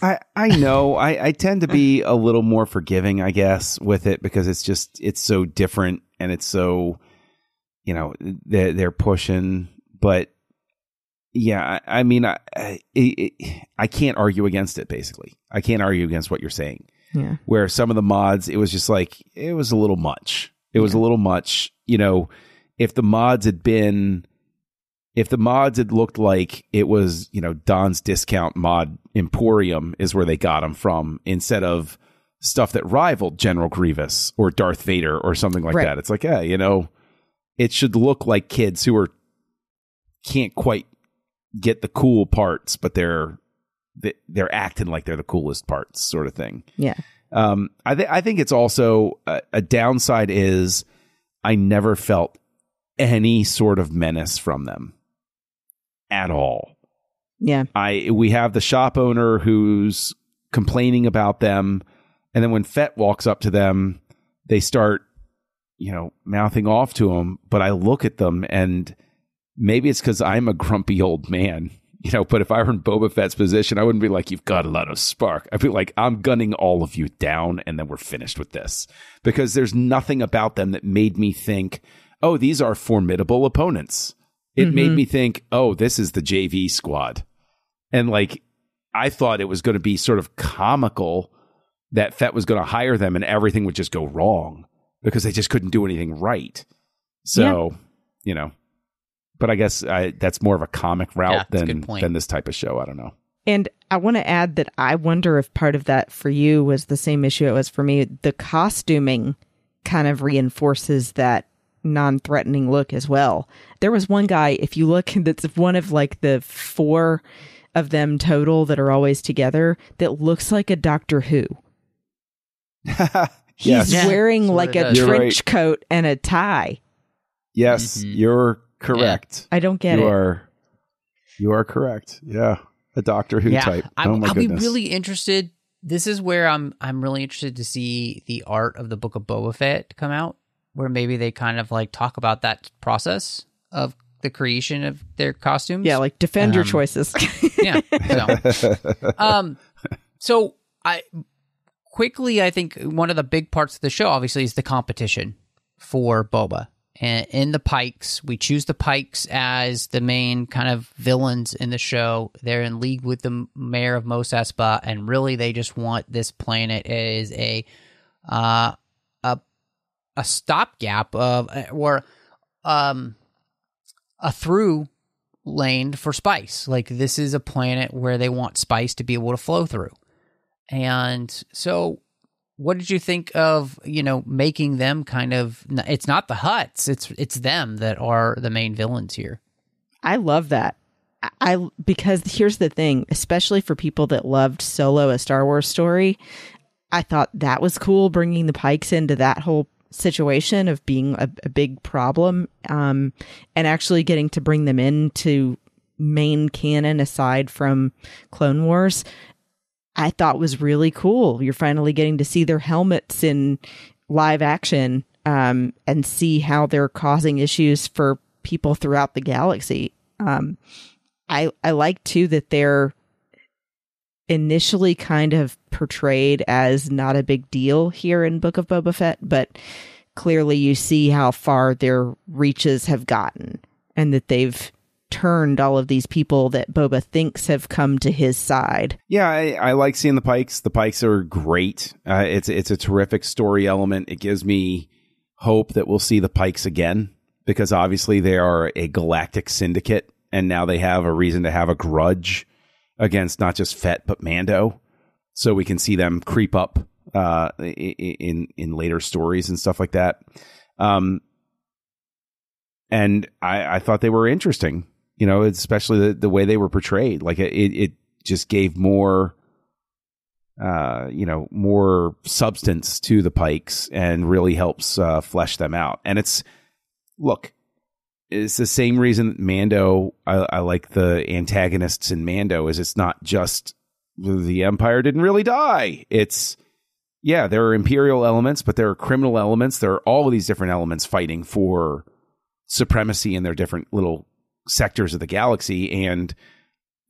Speaker 4: I know. I tend to be a little more forgiving, I guess, with it, because it's so different, and it's so, you know, they're pushing. But yeah, I mean, I can't argue against it. Basically, I can't argue against what you're saying.
Speaker 3: Yeah. Where
Speaker 4: some of the mods, it was just like, it was a little much. It was a little much. You know, if the mods had looked like it was, you know, Don's Discount Mod Emporium is where they got them from, instead of stuff that rivaled General Grievous or Darth Vader or something like that. It's like, yeah, you know, it should look like kids who can't quite get the cool parts, but they're acting like they're the coolest parts, sort of thing.
Speaker 3: Yeah.
Speaker 4: I think it's also a downside is I never felt any sort of menace from them at all.
Speaker 3: Yeah.
Speaker 4: We have the shop owner who's complaining about them, and then when Fett walks up to them, they start, you know, mouthing off to him. But I look at them, and maybe it's because I'm a grumpy old man, you know, but if I were in Boba Fett's position, I wouldn't be like, you've got a lot of spark. I'd be like, I'm gunning all of you down, and then we're finished with this. Because there's nothing about them that made me think, oh, these are formidable opponents. It made me think, oh, this is the JV squad. And like, I thought it was going to be sort of comical that Fett was going to hire them and everything would just go wrong because they just couldn't do anything right. So, you know. But I guess that's more of a comic route than this type of show. I don't know.
Speaker 3: And I want to add that I wonder if part of that for you was the same issue it was for me. The costuming kind of reinforces that non-threatening look as well. There was one guy, if you look, that's one of like the 4 of them total that are always together, that looks like a Doctor Who. He's wearing like a trench coat and a tie.
Speaker 4: Yes, you're correct.
Speaker 3: Yeah. I don't get it.
Speaker 4: You are correct. Yeah. A Doctor Who type. I'll
Speaker 2: be really interested. This is where I'm really interested to see the art of the Book of Boba Fett come out, where maybe they kind of like talk about that process of the creation of their costumes.
Speaker 3: Yeah, like defend your choices.
Speaker 2: Yeah. So I think one of the big parts of the show obviously is the competition for Boba. And in the Pikes, we choose the Pikes as the main kind of villains in the show. They're in league with the mayor of Mos Espa, and really they just want this planet as a stopgap of, or a through lane for spice. Like, this is a planet where they want spice to be able to flow through. And so what did you think of, you know, making them kind of, it's not the Hutts, it's them that are the main villains here.
Speaker 3: I love that. Because here's the thing, especially for people that loved Solo, a Star Wars story, I thought that was cool, bringing the Pikes into that whole situation of being a big problem, and actually getting to bring them into main canon aside from Clone Wars, I thought was really cool. You're finally getting to see their helmets in live action, and see how they're causing issues for people throughout the galaxy. I like too that they're initially kind of portrayed as not a big deal here in Book of Boba Fett, but clearly you see how far their reaches have gotten, and that they've turned all of these people that Boba thinks have come to his side.
Speaker 4: Yeah, I like seeing the Pikes. The Pikes are great. It's a terrific story element. It gives me hope that we'll see the Pikes again, because obviously they are a galactic syndicate, and now they have a reason to have a grudge against not just Fett but Mando. So we can see them creep up in later stories and stuff like that. And I thought they were interesting, especially the way they were portrayed. Like it just gave more, more substance to the Pikes and really helps flesh them out. And it's the same reason Mando, I like the antagonists in Mando, is it's not just the Empire didn't really die. It's, there are Imperial elements, but there are criminal elements. There are all of these different elements fighting for supremacy in their different little sectors of the galaxy. And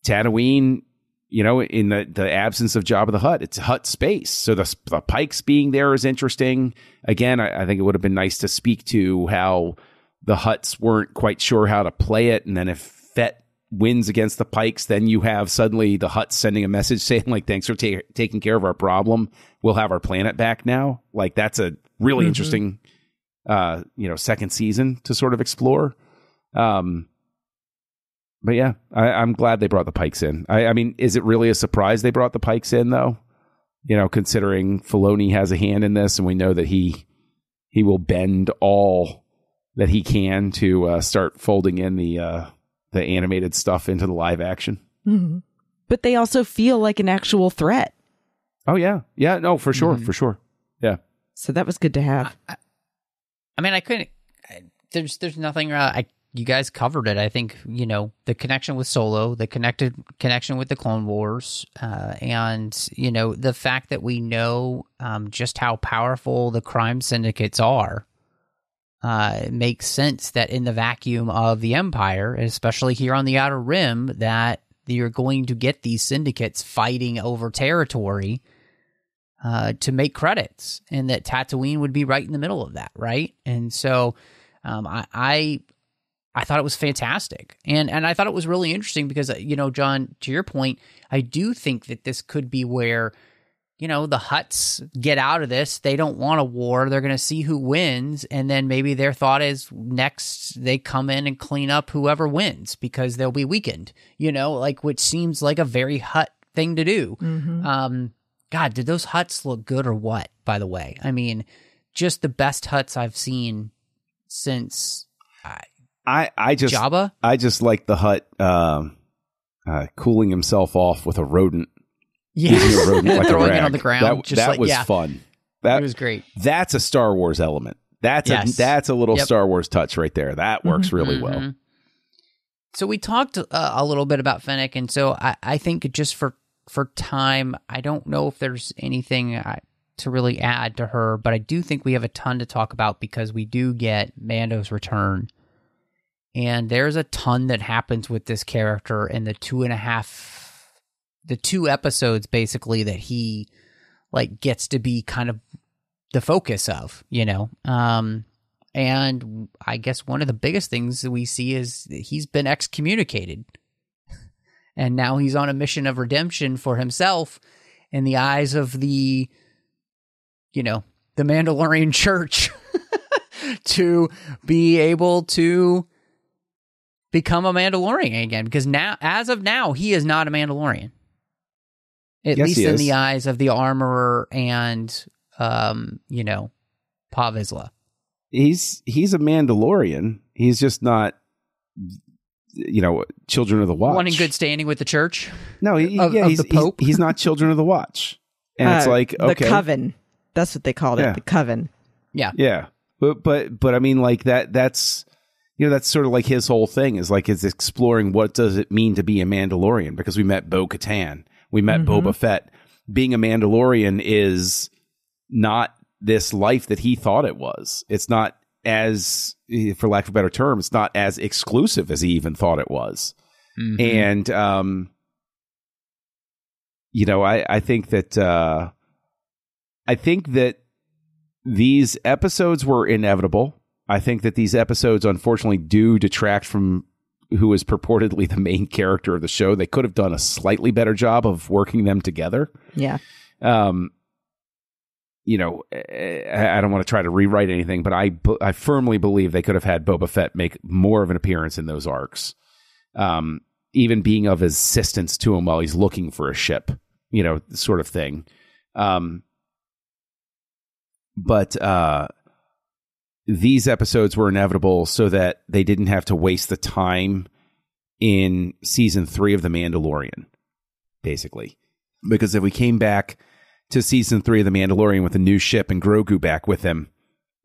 Speaker 4: Tatooine, in the absence of Jabba the Hutt, it's Hutt space. So the Pikes being there is interesting. Again, I think it would have been nice to speak to how the Hutts weren't quite sure how to play it. And then if Fett wins against the Pikes, then you have suddenly the Hutts sending a message saying, like, thanks for taking care of our problem. We'll have our planet back now. Like, that's a really interesting second season to sort of explore. But yeah, I'm glad they brought the Pikes in. I mean, is it really a surprise they brought the Pikes in, though? Considering Filoni has a hand in this, and we know that he will bend all that he can to start folding in the animated stuff into the live action.
Speaker 3: Mm-hmm. But they also feel like an actual threat.
Speaker 4: Oh yeah, no, for sure, for sure, yeah.
Speaker 3: So that was good to have.
Speaker 2: I mean, I couldn't. There's nothing. You guys covered it. I think the connection with Solo, the connection with the Clone Wars, and the fact that we know just how powerful the crime syndicates are. It makes sense that in the vacuum of the Empire, especially here on the Outer Rim, that you're going to get these syndicates fighting over territory to make credits, and that Tatooine would be right in the middle of that, right? And so I thought it was fantastic. And I thought it was really interesting because, John, to your point, I do think that this could be where, the Hutts get out of this. They don't want a war. They're going to see who wins. And then maybe their thought is next they come in and clean up whoever wins because they'll be weakened, which seems like a very Hutt thing to do. Mm-hmm. God, did those Hutts look good or what, by the way? I mean, just the best Hutts I've seen since Jabba.
Speaker 4: I just like the Hutt cooling himself off with a rodent.
Speaker 2: Yeah,
Speaker 4: a rodent like
Speaker 2: throwing
Speaker 4: a rag.
Speaker 2: it on the ground.
Speaker 4: That was fun. That
Speaker 2: was great.
Speaker 4: That's a Star Wars element. That's a little Star Wars touch right there. That works really well.
Speaker 2: So we talked a little bit about Fennec, and so I think just for time, I don't know if there's anything to really add to her, but I do think we have a ton to talk about because we do get Mando's return. And there's a ton that happens with this character in the 2 episodes basically that he gets to be kind of the focus of, and I guess one of the biggest things that we see is that he's been excommunicated and now he's on a mission of redemption for himself in the eyes of the Mandalorian church to be able to become a Mandalorian again, because now, as of now, he is not a Mandalorian. At least in the eyes of the Armorer and, Pav Vizsla.
Speaker 4: He's a Mandalorian. He's just not, Children of the Watch.
Speaker 2: One in good standing with the church?
Speaker 4: No, he's the Pope. He's not Children of the Watch. And it's like, okay.
Speaker 3: The Coven. That's what they called it, the Coven.
Speaker 2: Yeah.
Speaker 4: Yeah. But I mean, like that's sort of like his whole thing is exploring what does it mean to be a Mandalorian, because we met Bo-Katan. We met Boba Fett. Being a Mandalorian is not this life that he thought it was. It's not as, for lack of a better term, it's not as exclusive as he even thought it was. Mm-hmm. And, I think that these episodes were inevitable. I think that these episodes, unfortunately, do detract from who is purportedly the main character of the show. They could have done a slightly better job of working them together.
Speaker 3: Yeah.
Speaker 4: You know, I don't want to try to rewrite anything, but I firmly believe they could have had Boba Fett make more of an appearance in those arcs, even being of assistance to him while he's looking for a ship, you know, sort of thing. But these episodes were inevitable so that they didn't have to waste the time in season 3 of The Mandalorian, basically. Because if we came back to season 3 of The Mandalorian with a new ship and Grogu back with him,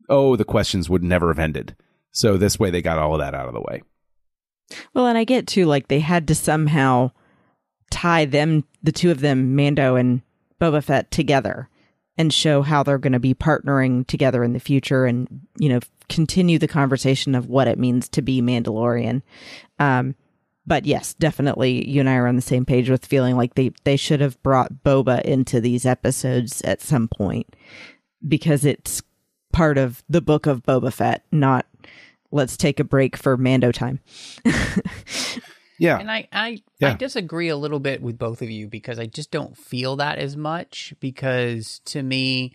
Speaker 4: the questions would never have ended. So this way they got all of that out of the way.
Speaker 3: Well, and I get too, like, they had to somehow tie them, the two of them, Mando and Boba Fett, together and show how they're going to be partnering together in the future and, you know, continue the conversation of what it means to be Mandalorian. But yes, definitely you and I are on the same page with feeling like they should have brought Boba into these episodes at some point, because it's part of the Book of Boba Fett, not let's take a break for Mando time.
Speaker 2: Yeah. And I disagree a little bit with both of you, because I just don't feel that as much, because to me,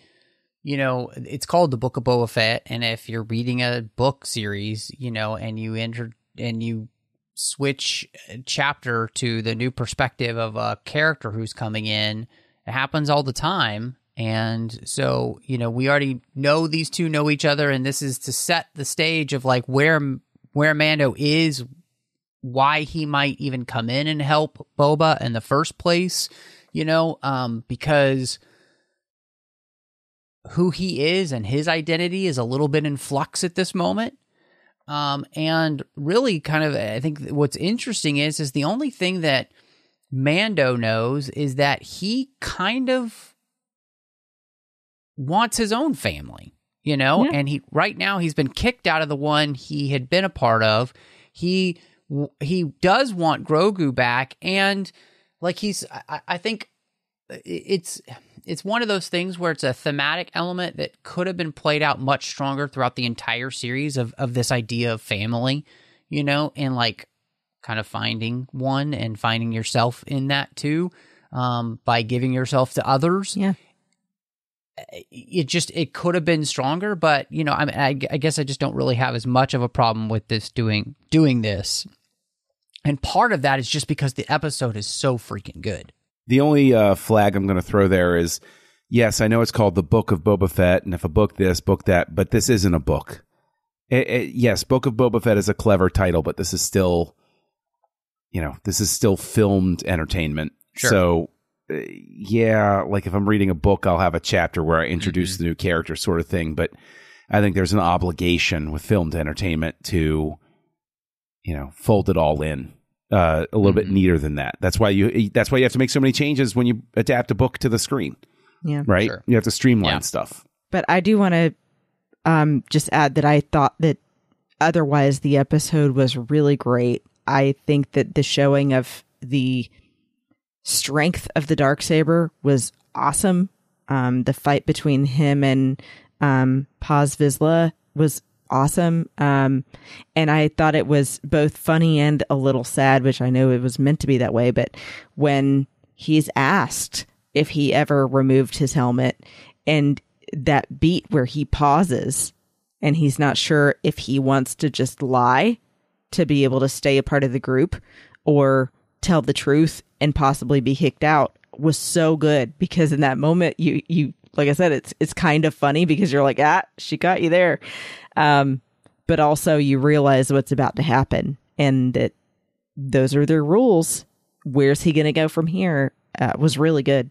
Speaker 2: you know, it's called the Book of Boba Fett, and if you're reading a book series, you know, and you switch a chapter to the new perspective of a character who's coming in, it happens all the time. And so, you know, we already know these two know each other, and this is to set the stage of like where Mando is, why he might even come in and help Boba in the first place, you know, because who he is and his identity is a little bit in flux at this moment. And really kind of, I think what's interesting is the only thing that Mando knows is that he kind of wants his own family, you know, and right now he's been kicked out of the one he had been a part of. He does want Grogu back, and like I think it's one of those things where it's a thematic element that could have been played out much stronger throughout the entire series of this idea of family, you know, and like kind of finding one and finding yourself in that too, by giving yourself to others.
Speaker 3: Yeah.
Speaker 2: It could have been stronger, but you know, I guess I just don't really have as much of a problem with this doing this. And part of that is just because the episode is so freaking good.
Speaker 4: The only flag I'm going to throw there is, yes, I know it's called the Book of Boba Fett, and if a book this, book that, but this isn't a book. Yes, Book of Boba Fett is a clever title, but this is still, you know, filmed entertainment.
Speaker 2: Sure.
Speaker 4: So, yeah, like if I'm reading a book, I'll have a chapter where I introduce the new character sort of thing, but I think there's an obligation with filmed entertainment to, you know, fold it all in. A little bit neater than that. That's why you have to make so many changes when you adapt a book to the screen.
Speaker 3: Yeah.
Speaker 4: Right?
Speaker 2: Sure.
Speaker 4: You have to streamline stuff.
Speaker 3: But I do want to just add that I thought that otherwise the episode was really great. I think that the showing of the strength of the Darksaber was awesome. The fight between him and Paz Vizsla was awesome. And I thought it was both funny and a little sad, which I know it was meant to be that way. But when he's asked if he ever removed his helmet, and that beat where he pauses and he's not sure if he wants to just lie to be able to stay a part of the group or tell the truth and possibly be kicked out, was so good, because in that moment you like I said, it's kind of funny because you're like, she got you there. But also you realize what's about to happen and that those are their rules. Where's he going to go from here? Was really good.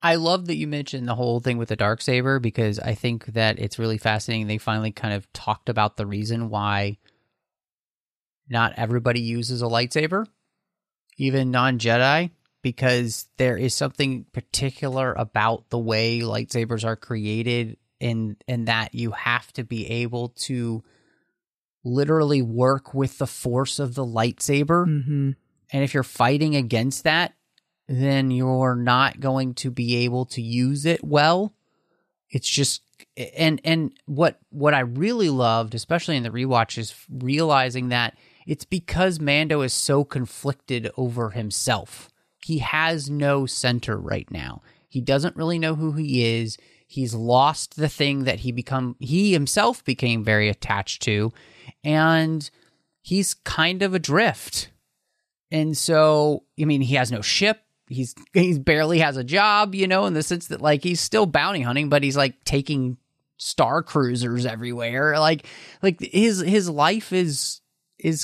Speaker 2: I love that you mentioned the whole thing with the Darksaber, because I think that it's really fascinating. They finally kind of talked about the reason why not everybody uses a lightsaber, even non-Jedi, because there is something particular about the way lightsabers are created, in that you have to be able to literally work with the force of the lightsaber. Mm-hmm. And if you're fighting against that, then you're not going to be able to use it well. It's just, and what I really loved, especially in the rewatch, is realizing that it's because Mando is so conflicted over himself. He has no center right now. He doesn't really know who he is. He's lost the thing that he himself became very attached to, and he's kind of adrift. And so, I mean, he has no ship. He barely has a job, in the sense that, like, he's still bounty hunting, but he's like taking star cruisers everywhere. Like his life is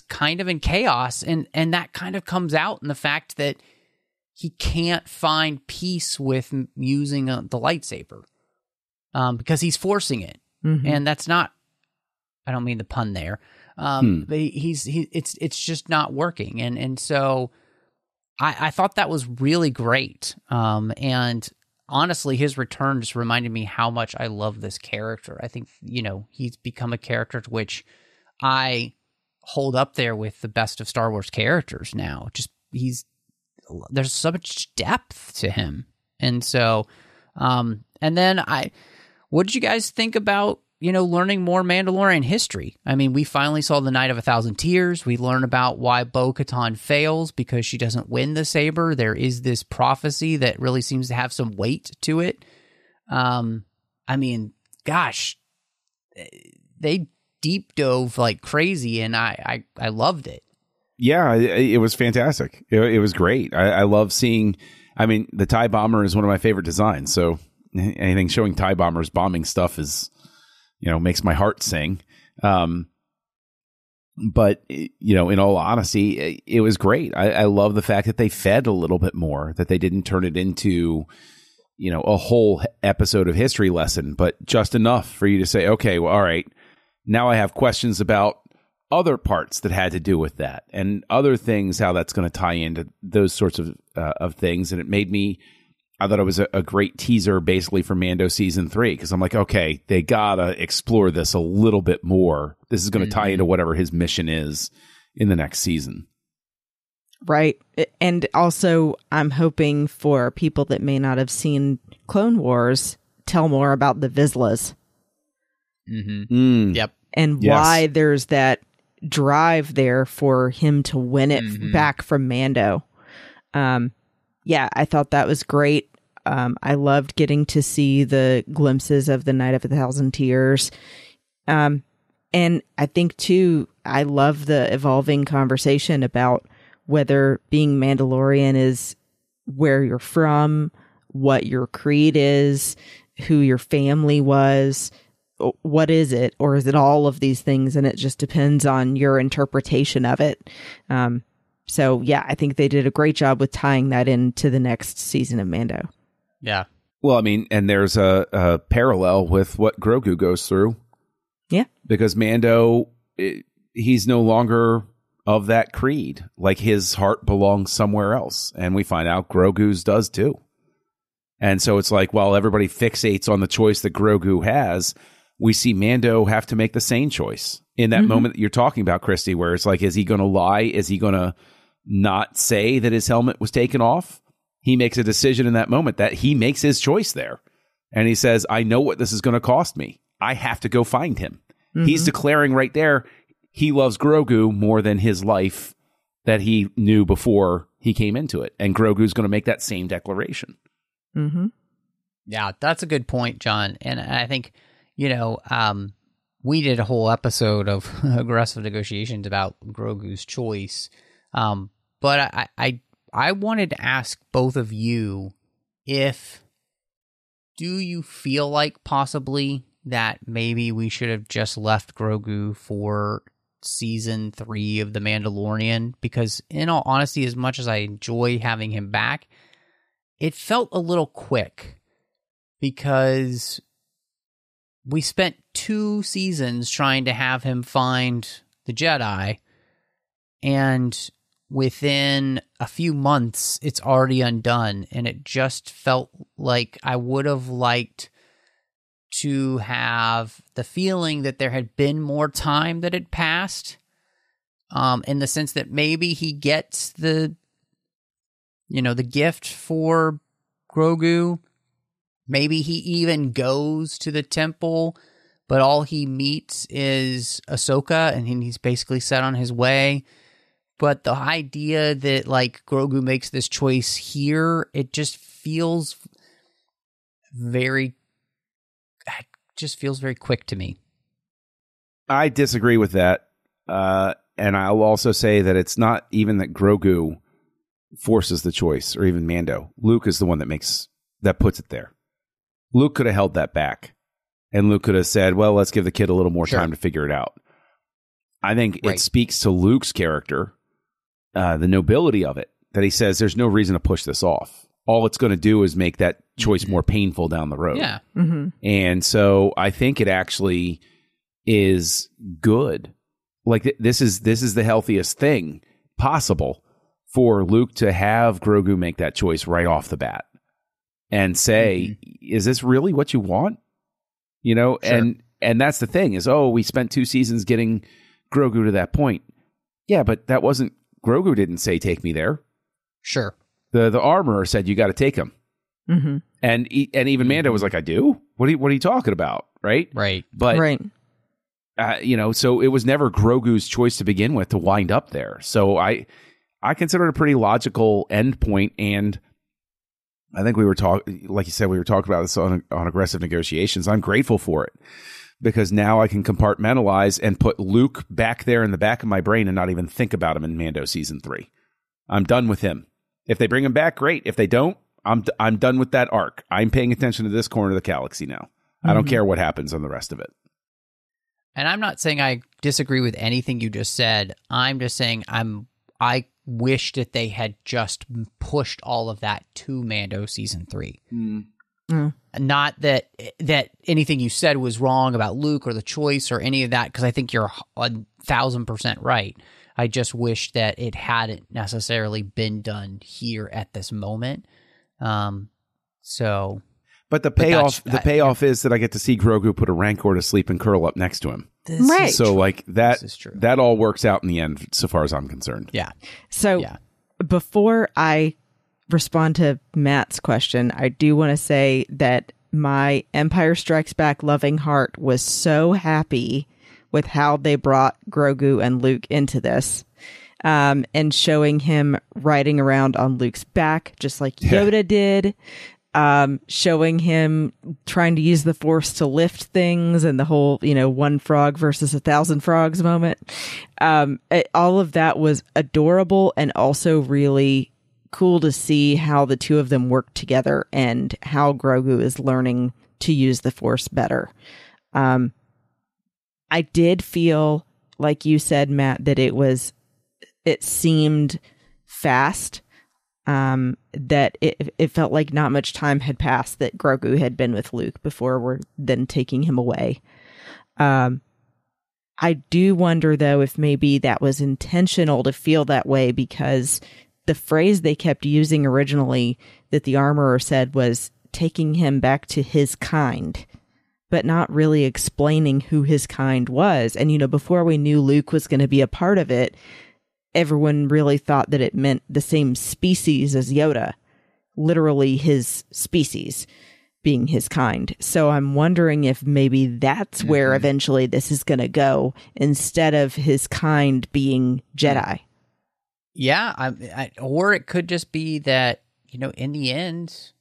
Speaker 2: kind of in chaos, and that kind of comes out in the fact that he can't find peace with using the lightsaber, because he's forcing it. Mm-hmm. And that's not, I don't mean the pun there. But it's just not working. And so I thought that was really great. And honestly, his return just reminded me how much I love this character. I think, he's become a character to which I hold up there with the best of Star Wars characters now. There's so much depth to him. And so, and then what did you guys think about, learning more Mandalorian history? I mean, we finally saw the Night of 1,000 Tears. We learn about why Bo-Katan fails because she doesn't win the saber. There is this prophecy that really seems to have some weight to it. I mean, gosh, they deep dove like crazy, and I loved it.
Speaker 4: Yeah, it was fantastic. It was great. I love seeing, I mean, the TIE bomber is one of my favorite designs. So anything showing TIE bombers bombing stuff is, makes my heart sing. But, in all honesty, it was great. I love the fact that they fed a little bit more, that they didn't turn it into, a whole episode of history lesson, but just enough for you to say, okay, well, all right, now I have questions about other parts that had to do with that and other things, how that's going to tie into those sorts of things. And it made me, I thought it was a great teaser basically for Mando season 3, because I'm like, okay, they gotta explore this a little bit more. This is going to tie into whatever his mission is in the next season.
Speaker 3: Right. And also, I'm hoping for people that may not have seen Clone Wars, tell more about the Vizslas.
Speaker 2: Mm-hmm. Yep.
Speaker 3: And why there's that drive there for him to win it back from Mando. Yeah, I thought that was great. I loved getting to see the glimpses of the Night of 1,000 Tears. And I think, too, I love the evolving conversation about whether being Mandalorian is where you're from, what your creed is, who your family was. What is it? Or is it all of these things? And it just depends on your interpretation of it. So, yeah, I think they did a great job with tying that into the next season of Mando.
Speaker 2: Yeah.
Speaker 4: Well, I mean, and there's a parallel with what Grogu goes through.
Speaker 3: Yeah.
Speaker 4: Because Mando, he's no longer of that creed. Like, his heart belongs somewhere else. And we find out Grogu's does too. And so it's like, while everybody fixates on the choice that Grogu has, we see Mando have to make the same choice in that moment that you're talking about, Christy, where it's like, is he going to lie? Is he going to not say that his helmet was taken off? He makes a decision in that moment that he makes his choice there. And he says, I know what this is going to cost me. I have to go find him. He's declaring right there, he loves Grogu more than his life that he knew before he came into it. And Grogu's going to make that same declaration.
Speaker 2: Yeah, that's a good point, John. And I think, we did a whole episode of aggressive negotiations about Grogu's choice. But I wanted to ask both of you, do you feel like possibly that maybe we should have just left Grogu for season 3 of The Mandalorian? Because in all honesty, as much as I enjoy having him back, it felt a little quick, because we spent 2 seasons trying to have him find the Jedi, and within a few months, it's already undone. And it just felt like I would have liked to have the feeling that there had been more time that had passed, in the sense that maybe he gets the gift for Grogu. Maybe he even goes to the temple but all he meets is Ahsoka, and he's basically set on his way. But the idea that like Grogu makes this choice here, it just feels very quick to me.
Speaker 4: I disagree with that. And I'll also say that it's not even that Grogu forces the choice, or even Mando. Luke is the one that puts it there. Luke could have held that back, and Luke could have said, well, let's give the kid a little more time to figure it out. I think it speaks to Luke's character, the nobility of it, that he says there's no reason to push this off. All it's going to do is make that choice more painful down the road.
Speaker 2: Yeah.
Speaker 3: Mm-hmm.
Speaker 4: And so I think it actually is good. Like this is the healthiest thing possible for Luke to have Grogu make that choice right off the bat and say, is this really what you want? You know, and that's the thing is, we spent 2 seasons getting Grogu to that point. Yeah, but that wasn't, Grogu didn't say, take me there.
Speaker 2: Sure.
Speaker 4: The armorer said, you got to take him.
Speaker 3: Mm-hmm.
Speaker 4: And even Mando was like, I do? What are you talking about? Right. But, so it was never Grogu's choice to begin with to wind up there. So I consider it a pretty logical end point, and I think we were talking about this on aggressive negotiations. I'm grateful for it because now I can compartmentalize and put Luke back there in the back of my brain and not even think about him in Mando season 3. I'm done with him. If they bring him back, great. If they don't, I'm done with that arc. I'm paying attention to this corner of the galaxy now. I don't care what happens on the rest of it.
Speaker 2: And I'm not saying I disagree with anything you just said. I'm just saying I wish that they had just pushed all of that to Mando season 3. Not that anything you said was wrong about Luke or the choice or any of that, because I think you're 1,000% right. I just wish that it hadn't necessarily been done here at this moment. But
Speaker 4: the payoff is that I get to see Grogu put a Rancor to sleep and curl up next to him. So like that all works out in the end, so far as I'm concerned.
Speaker 2: Yeah.
Speaker 3: So before I respond to Matt's question, I do want to say that my Empire Strikes Back loving heart was so happy with how they brought Grogu and Luke into this, and showing him riding around on Luke's back, just like Yoda did. Showing him trying to use the Force to lift things, and the whole, one frog versus 1,000 frogs moment. All of that was adorable, and also really cool to see how the two of them work together and how Grogu is learning to use the Force better. I did feel, like you said, Matt, that it seemed fast. That it felt like not much time had passed that Grogu had been with Luke before we're then taking him away. I do wonder, though, if maybe that was intentional to feel that way, because the phrase they kept using originally that the armorer said was taking him back to his kind, but not really explaining who his kind was. And, before we knew Luke was going to be a part of it, everyone really thought that it meant the same species as Yoda, literally his species being his kind. So I'm wondering if maybe that's where eventually this is going to go, instead of his kind being Jedi.
Speaker 2: Yeah, or it could just be that, in the end,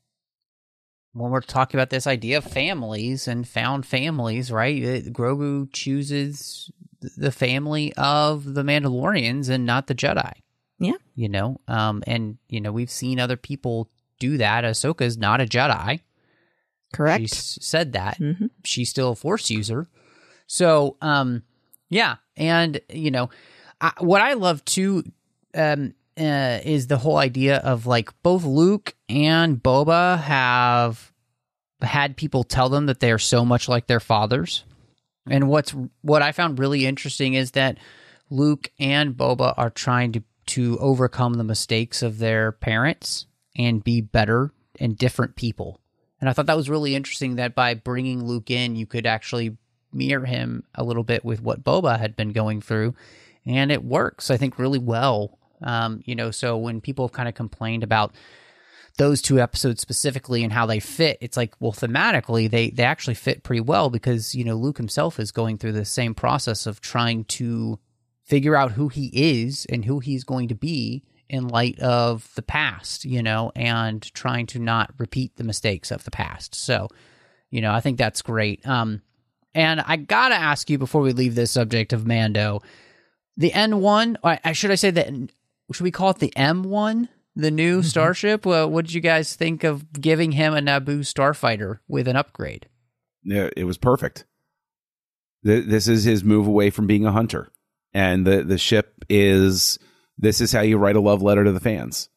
Speaker 2: when we're talking about this idea of families and found families, right? Grogu chooses the family of the Mandalorians and not the Jedi.
Speaker 3: Yeah.
Speaker 2: And we've seen other people do that. Ahsoka's not a Jedi.
Speaker 3: Correct.
Speaker 2: She said that. Mm-hmm. She's still a Force user. So, yeah. And, what I love too is the whole idea of like both Luke and Boba have had people tell them that they are so much like their fathers. And what I found really interesting is that Luke and Boba are trying to overcome the mistakes of their parents and be better and different people. And I thought that was really interesting that by bringing Luke in, you could actually mirror him a little bit with what Boba had been going through. And it works, I think, really well. So when people have kind of complained about those two episodes specifically and how they fit, it's like, well, thematically, they actually fit pretty well because, Luke himself is going through the same process of trying to figure out who he is and who he's going to be in light of the past, and trying to not repeat the mistakes of the past. So, I think that's great. And I gotta ask you before we leave this subject of Mando, the N1, should we call it the M1? The new starship? Well, what did you guys think of giving him a Naboo starfighter with an upgrade?
Speaker 4: Yeah, it was perfect. This is his move away from being a hunter. And the ship this is how you write a love letter to the fans.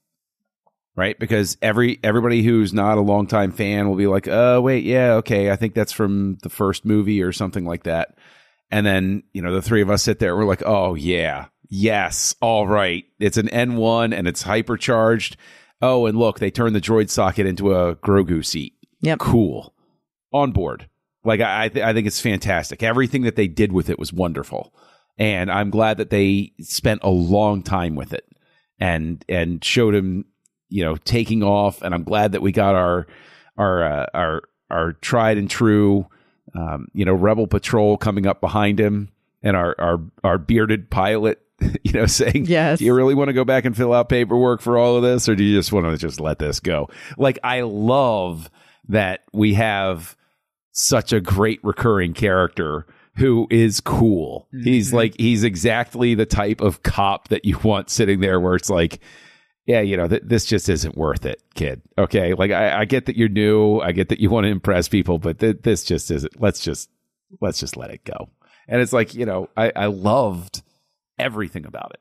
Speaker 4: Right? Because everybody who's not a longtime fan will be like, oh, wait, yeah, okay, I think that's from the first movie or something like that. And then, the three of us sit there, we're like, oh, yeah. Yes, all right. It's an N1 and it's hypercharged. Oh, and look, they turned the droid socket into a Grogu seat.
Speaker 3: Yep.
Speaker 4: Cool. On board. Like, I think it's fantastic. Everything that they did with it was wonderful. And I'm glad that they spent a long time with it and showed him, taking off. And I'm glad that we got our tried and true, Rebel Patrol coming up behind him and our bearded pilot, saying,
Speaker 3: yes.
Speaker 4: Do you really want to go back and fill out paperwork for all of this? Or do you just want to just let this go? Like, I love that we have such a great recurring character who is cool. Mm-hmm. He's exactly the type of cop that you want sitting there where it's like, yeah, this just isn't worth it, kid. Okay. Like, I get that you're new. I get that you want to impress people, but this just isn't, let's just let it go. And it's like, I loved everything about it.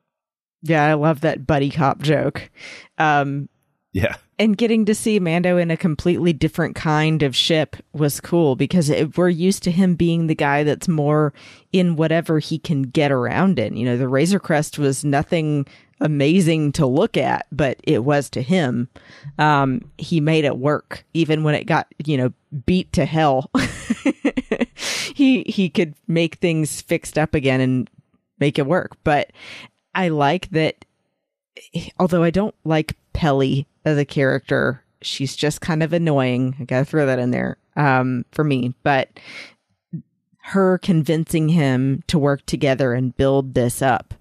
Speaker 3: Yeah, I love that buddy cop joke.
Speaker 4: Yeah.
Speaker 3: And getting to see Mando in a completely different kind of ship was cool because we're used to him being the guy that's more in whatever he can get around in. The Razor Crest was nothing amazing to look at, but it was to him. He made it work, even when it got, beat to hell. He could make things fixed up again and make it work. But I like that, although I don't like Pelly as a character, she's just kind of annoying. I gotta throw that in there for me. But her convincing him to work together and build this up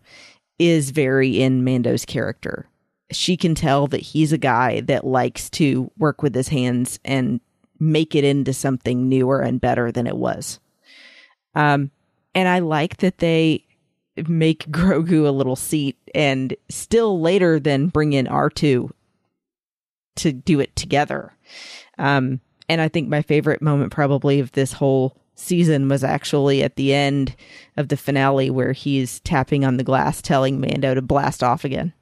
Speaker 3: is very in Mando's character. She can tell that he's a guy that likes to work with his hands and make it into something newer and better than it was. And I like that they make Grogu a little seat and still later then bring in R2 to do it together. And I think my favorite moment probably of this whole season was actually at the end of the finale where he's tapping on the glass telling Mando to blast off again.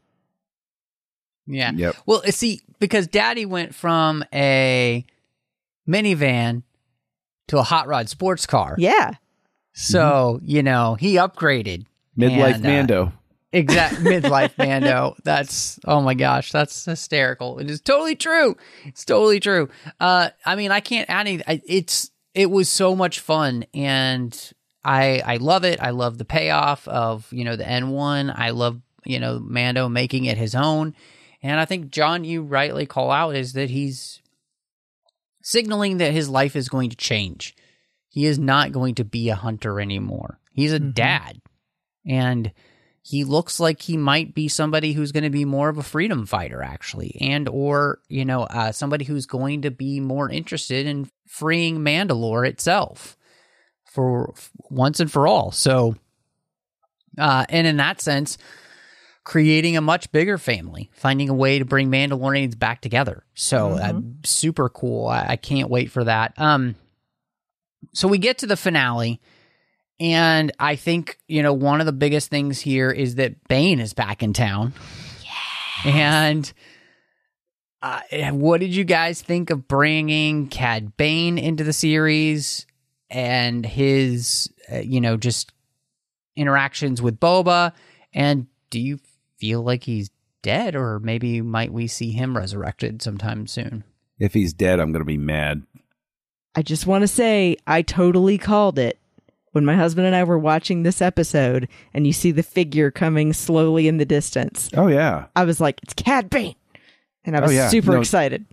Speaker 2: Yeah.
Speaker 4: Yep.
Speaker 2: Well, see, because Daddy went from a minivan to a hot rod sports car.
Speaker 3: Yeah.
Speaker 2: So, he upgraded.
Speaker 4: Midlife Mando.
Speaker 2: Midlife Mando. That's, oh my gosh, that's hysterical. It is totally true. It's totally true. I can't add anything. It was so much fun, and I love it. I love the payoff of, the N1. I love, Mando making it his own. And I think, John, you rightly call out is that he's signaling that his life is going to change. He is not going to be a hunter anymore. He's a dad. And he looks like he might be somebody who's going to be more of a freedom fighter, actually. And, or, somebody who's going to be more interested in freeing Mandalore itself for once and for all. So, and in that sense, creating a much bigger family, finding a way to bring Mandalorians back together. So super cool. I can't wait for that. So we get to the finale, and I think, one of the biggest things here is that Bane is back in town. Yes. And what did you guys think of bringing Cad Bane into the series and his, just interactions with Boba? And do you feel like he's dead, or maybe might we see him resurrected sometime soon?
Speaker 4: If he's dead, I'm going to be mad.
Speaker 3: I just want to say I totally called it when my husband and I were watching this episode and you see the figure coming slowly in the distance.
Speaker 4: Oh, yeah.
Speaker 3: I was like, it's Cad Bane. And I was super excited.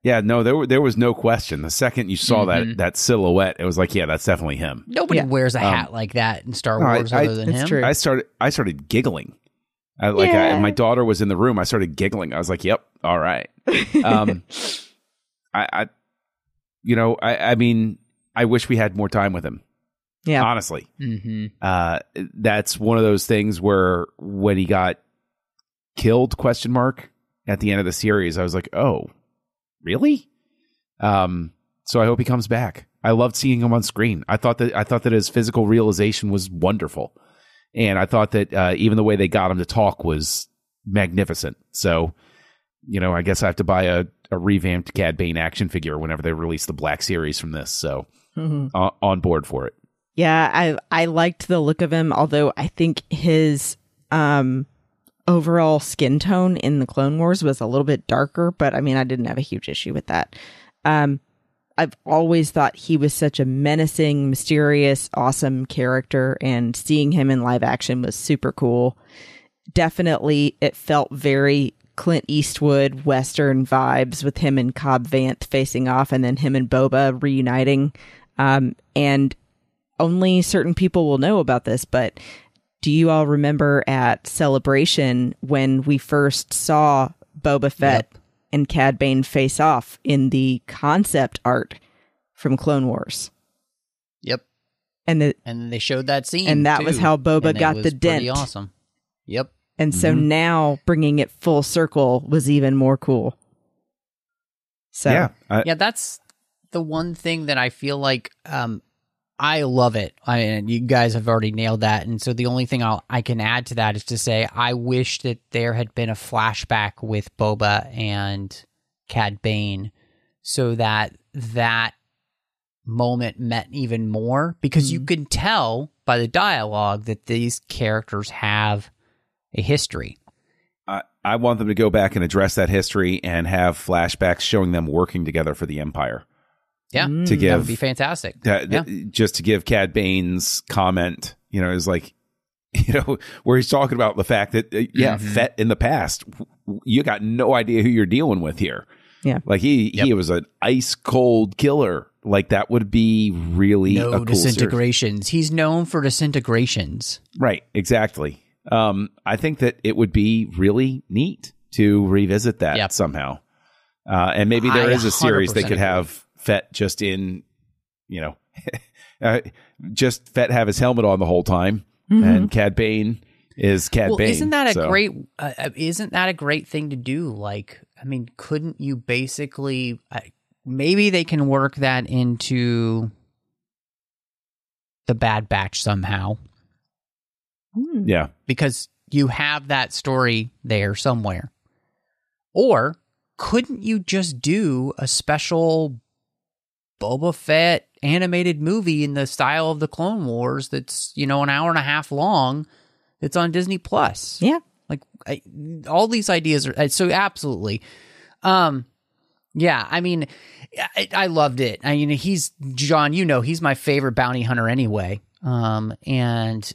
Speaker 4: Yeah, no, there was no question. The second you saw that silhouette, it was like, yeah, that's definitely him.
Speaker 2: Nobody wears a hat like that in Star Wars other than him.
Speaker 3: True.
Speaker 4: I started giggling. My daughter was in the room. I started giggling. I was like, "Yep, all right." I mean, I wish we had more time with him.
Speaker 3: Yeah,
Speaker 4: honestly, that's one of those things where when he got killed, at the end of the series, I was like, "Oh, really?" So I hope he comes back. I loved seeing him on screen. I thought that his physical realization was wonderful. And I thought that even the way they got him to talk was magnificent. So, I guess I have to buy a revamped Cad Bane action figure whenever they release the Black Series from this. So, on board for it.
Speaker 3: Yeah, I liked the look of him, although I think his overall skin tone in the Clone Wars was a little bit darker. But, I mean, I didn't have a huge issue with that. I've always thought he was such a menacing, mysterious, awesome character, and seeing him in live action was super cool. Definitely, it felt very Clint Eastwood Western vibes with him and Cobb Vanth facing off, and then him and Boba reuniting. And only certain people will know about this, but do you all remember at Celebration when we first saw Boba Fett and Cad Bane face off in the concept art from Clone Wars?
Speaker 2: Yep.
Speaker 3: And
Speaker 2: then they showed that scene,
Speaker 3: and that was how Boba got the dent.
Speaker 2: Pretty awesome. Yep.
Speaker 3: And so now bringing it full circle was even more cool. So
Speaker 2: yeah, that's the one thing that I feel like I love it. I mean, you guys have already nailed that, and so the only thing I can add to that is to say I wish that there had been a flashback with Boba and Cad Bane, so that moment meant even more, because you can tell by the dialogue that these characters have a history.
Speaker 4: I want them to go back and address that history and have flashbacks showing them working together for the Empire.
Speaker 2: Yeah,
Speaker 4: to give,
Speaker 2: that would be fantastic.
Speaker 4: Just to give Cad Bane's comment, is like, where he's talking about the fact that, Fett in the past, you got no idea who you're dealing with here.
Speaker 3: Yeah.
Speaker 4: Like he was an ice cold killer. Like that would be really a cool
Speaker 2: disintegrations.
Speaker 4: Series.
Speaker 2: He's known for disintegrations.
Speaker 4: Right. Exactly. I think that it would be really neat to revisit that somehow. And maybe there is a series they could have Fett just in, just Fett have his helmet on the whole time, and Cad Bane is Cad Bane.
Speaker 2: Isn't that a great thing to do? Like, I mean, couldn't you basically maybe they can work that into the Bad Batch somehow?
Speaker 4: Yeah,
Speaker 2: because you have that story there somewhere. Or couldn't you just do a special Boba Fett animated movie in the style of the Clone Wars that's, an hour and a half long, that's on Disney Plus?
Speaker 3: Yeah.
Speaker 2: Like, all these ideas are, so absolutely. Yeah, I mean, I loved it. I mean, John, he's my favorite bounty hunter anyway. And,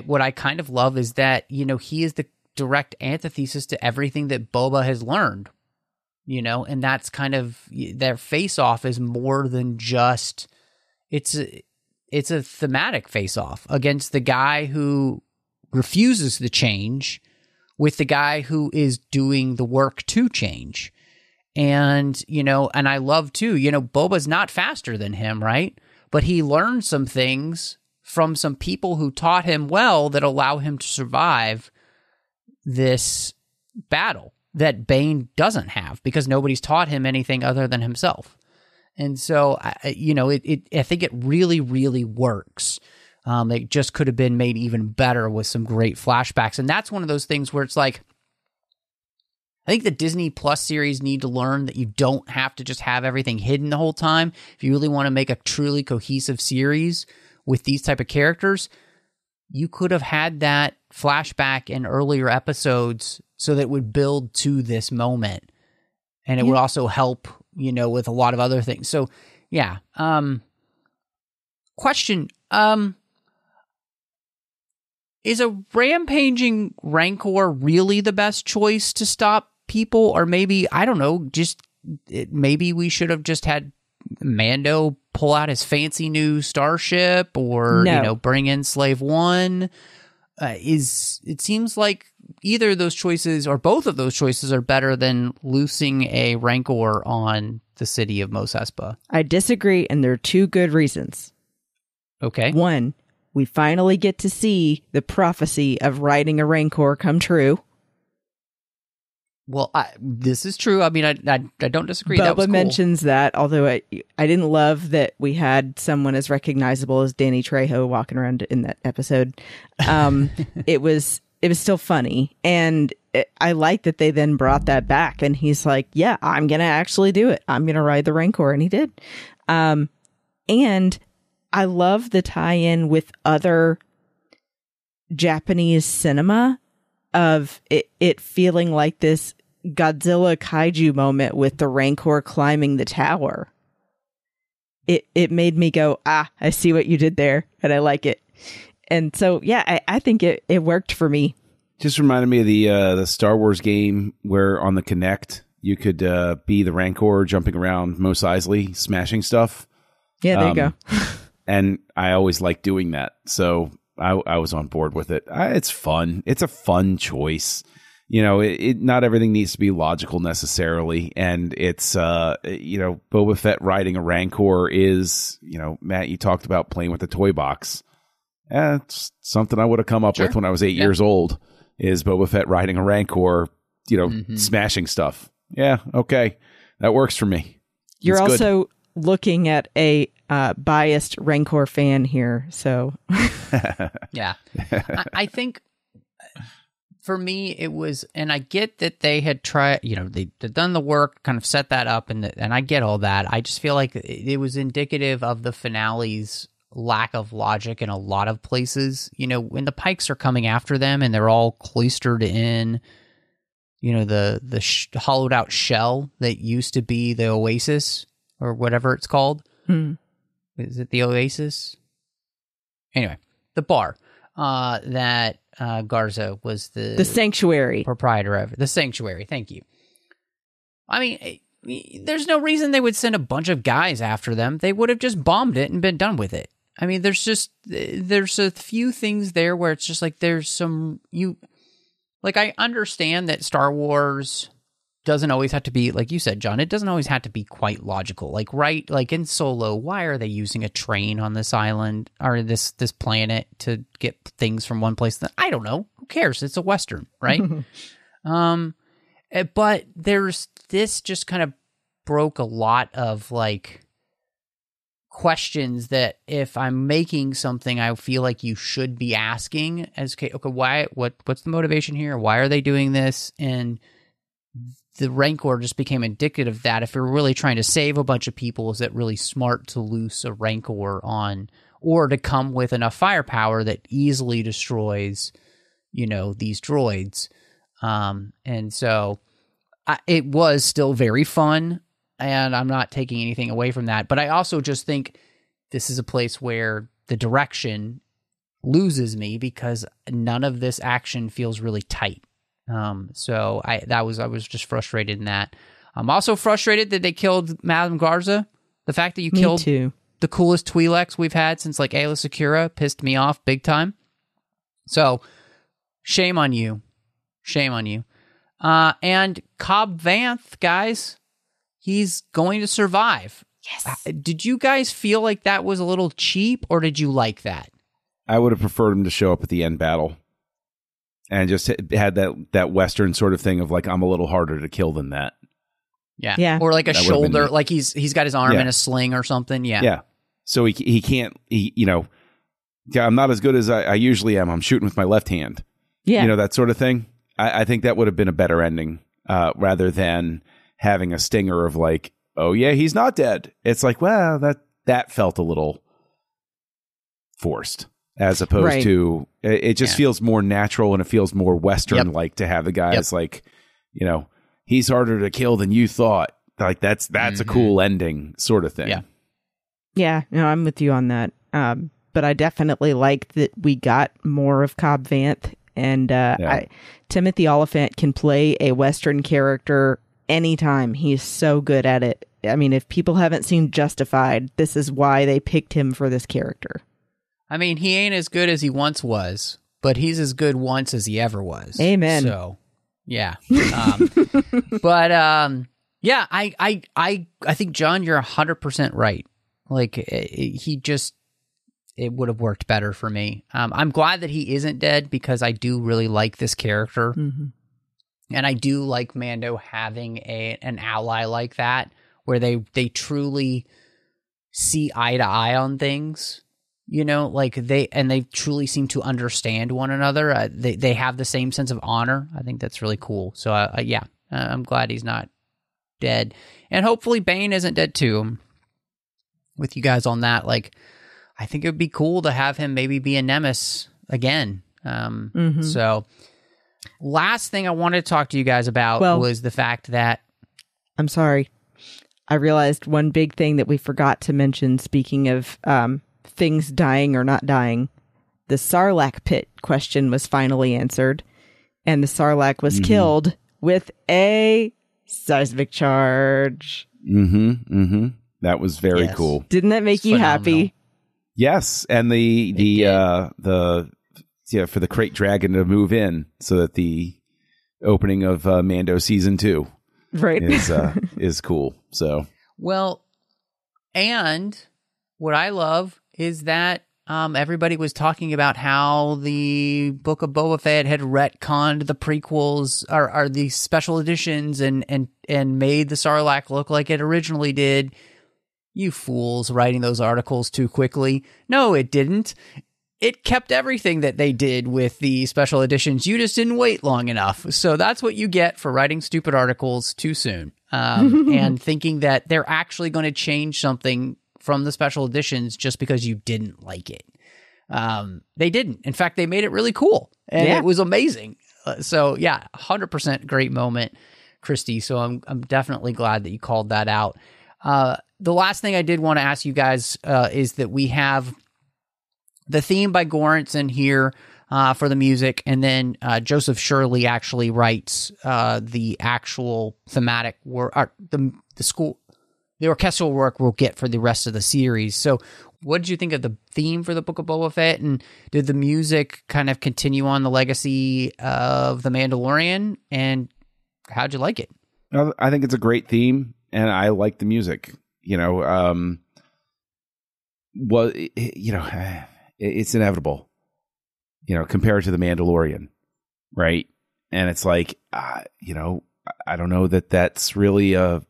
Speaker 2: what I kind of love is that, he is the direct antithesis to everything that Boba has learned. And that's kind of, their face-off is more than just, it's a thematic face-off against the guy who refuses to change with the guy who is doing the work to change. And, and I love too, Boba's not faster than him, right? But he learned some things from some people who taught him well that allow him to survive this battle that Bane doesn't have, because nobody's taught him anything other than himself. And so, I think it really, really works. It just could have been made even better with some great flashbacks. And that's one of those things where it's like, I think the Disney Plus series need to learn that you don't have to just have everything hidden the whole time. If you really want to make a truly cohesive series with these type of characters, you could have had that flashback in earlier episodes so that it would build to this moment. And it would also help, with a lot of other things. So, yeah. Question. Is a rampaging Rancor really the best choice to stop people, or maybe, I don't know, maybe we should have just had Mando pull out his fancy new starship, or bring in Slave One. It seems like either of those choices or both of those choices are better than loosing a Rancor on the city of Mos Espa.
Speaker 3: I disagree, and there are two good reasons.
Speaker 2: Okay.
Speaker 3: One, we finally get to see the prophecy of riding a Rancor come true.
Speaker 2: Well, this is true. I mean, I don't disagree. That was
Speaker 3: Boba
Speaker 2: cool.
Speaker 3: mentions that, although I didn't love that we had someone as recognizable as Danny Trejo walking around in that episode. It was still funny, and I like that they then brought that back. And he's like, "Yeah, I'm gonna actually do it. I'm gonna ride the Rancor," and he did. And I love the tie-in with other Japanese cinema of it feeling like this Godzilla kaiju moment with the Rancor climbing the tower. It made me go, I see what you did there, and I like it. And so, yeah, I think it worked for me.
Speaker 4: Just reminded me of the Star Wars game where on the Kinect you could be the Rancor jumping around Mos Eisley, smashing stuff.
Speaker 3: Yeah, there you go.
Speaker 4: And I always like doing that, so I was on board with it. It's fun. It's a fun choice. Not everything needs to be logical necessarily. And it's, Boba Fett riding a Rancor is, Matt, you talked about playing with the toy box. It's something I would have come up with when I was 8 years old, is Boba Fett riding a Rancor, smashing stuff. Yeah, okay. That works for me.
Speaker 3: You're also looking at a biased Rancor fan here, so...
Speaker 2: Yeah. I think for me it was, and I get that they had tried, they'd done the work, kind of set that up, and I get all that. I just feel like it was indicative of the finale's lack of logic in a lot of places. When the Pikes are coming after them and they're all cloistered in, the hollowed out shell that used to be the Oasis or whatever it's called. Is it the Oasis? Anyway, the bar that Garza was the
Speaker 3: Sanctuary
Speaker 2: proprietor of. The Sanctuary, thank you. I mean, there's no reason they would send a bunch of guys after them. They would have just bombed it and been done with it. I mean, there's a few things there where it's just like I understand that Star Wars doesn't always have to be, like you said, John, it doesn't always have to be quite logical. Like in Solo, why are they using a train on this island or this planet to get things from one place? I don't know. Who cares? It's a Western, right? But this just kind of broke a lot of questions that if I'm making something, I feel like you should be asking as, okay, what's the motivation here? Why are they doing this? And the Rancor just became indicative of that. If you're really trying to save a bunch of people, is it really smart to loose a Rancor on, or to come with enough firepower that easily destroys, these droids? And so it was still very fun, and I'm not taking anything away from that. But I also just think this is a place where the direction loses me because none of this action feels really tight. So I was just frustrated in that. I'm also frustrated that they killed Madame Garza. The fact that you killed the coolest Twi'leks we've had since Aayla Secura pissed me off big time. So shame on you. Shame on you. And Cobb Vanth, guys, he's going to survive. Yes. Did you guys feel like that was a little cheap, or did you like that?
Speaker 4: I would have preferred him to show up at the end battle. And just had that Western sort of thing of I'm a little harder to kill than that.
Speaker 2: Yeah. Or a shoulder, he's got his arm in a sling or something. Yeah.
Speaker 4: Yeah. So he can't, I'm not as good as I usually am. I'm shooting with my left hand.
Speaker 3: Yeah.
Speaker 4: That sort of thing. I think that would have been a better ending rather than having a stinger of oh yeah, he's not dead. It's well, that felt a little forced. As opposed to, it just feels more natural, and it feels more Western-like to have the guys he's harder to kill than you thought. That's a cool ending sort of thing.
Speaker 2: Yeah.
Speaker 3: Yeah, no, I'm with you on that. But I definitely like that we got more of Cobb Vanth And Timothy Oliphant can play a Western character anytime. He's so good at it. I mean, if people haven't seen Justified, this is why they picked him for this character.
Speaker 2: I mean, he ain't as good as he once was, but he's as good once as he ever was.
Speaker 3: Amen.
Speaker 2: So, yeah. But I think, John, you're 100% right. Like, it would have worked better for me. I'm glad that he isn't dead because I do really like this character.
Speaker 3: Mm-hmm.
Speaker 2: And I do like Mando having an ally like that, where they truly see eye to eye on things, you know, like they truly seem to understand one another. They have the same sense of honor. I think that's really cool. So I'm glad he's not dead, and hopefully Bane isn't dead too. I'm with you guys on that. Like, I think it would be cool to have him maybe be a Nemesis again. So last thing I wanted to talk to you guys about was the fact that
Speaker 3: I'm sorry. I realized one big thing that we forgot to mention, speaking of things dying or not dying. The Sarlacc pit question was finally answered, and the Sarlacc was killed with a seismic charge.
Speaker 4: That was very cool.
Speaker 3: Didn't that make you happy?
Speaker 4: Yes, and for the Crate Dragon to move in so that the opening of Mando season 2 is cool. So
Speaker 2: and what I love is that everybody was talking about how the Book of Boba Fett had retconned the prequels or the special editions and made the Sarlacc look like it originally did. You fools writing those articles too quickly. No, it didn't. It kept everything that they did with the special editions. You just didn't wait long enough. So that's what you get for writing stupid articles too soon and thinking that they're actually going to change something from the special editions just because you didn't like it. They didn't. In fact, they made it really cool, and it was amazing. 100% great moment, Christy. So I'm definitely glad that you called that out. The last thing I did want to ask you guys is that we have the theme by Goranson here for the music, and then Joseph Shirley actually writes the actual thematic work, the orchestral work we'll get for the rest of the series. So what did you think of the theme for the Book of Boba Fett, and did the music kind of continue on the legacy of The Mandalorian, and how'd you like it?
Speaker 4: I think it's a great theme, and I like the music. You know, it's inevitable, you know, compared to The Mandalorian, right? And it's like, I don't know that that's really a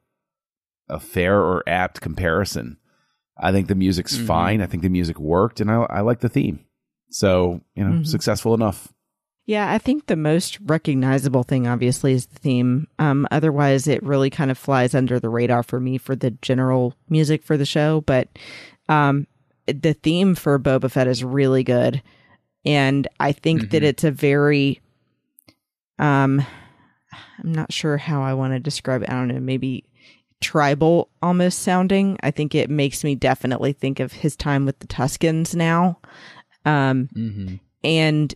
Speaker 4: fair or apt comparison. I think the music's fine. I think the music worked, and I like the theme. So, successful enough.
Speaker 3: Yeah, I think the most recognizable thing, obviously, is the theme. Otherwise, it really kind of flies under the radar for me for the general music for the show. But the theme for Boba Fett is really good. And I think that it's a very, I'm not sure how I want to describe it. I don't know, maybe tribal almost sounding. I think it makes me definitely think of his time with the Tuskens now. And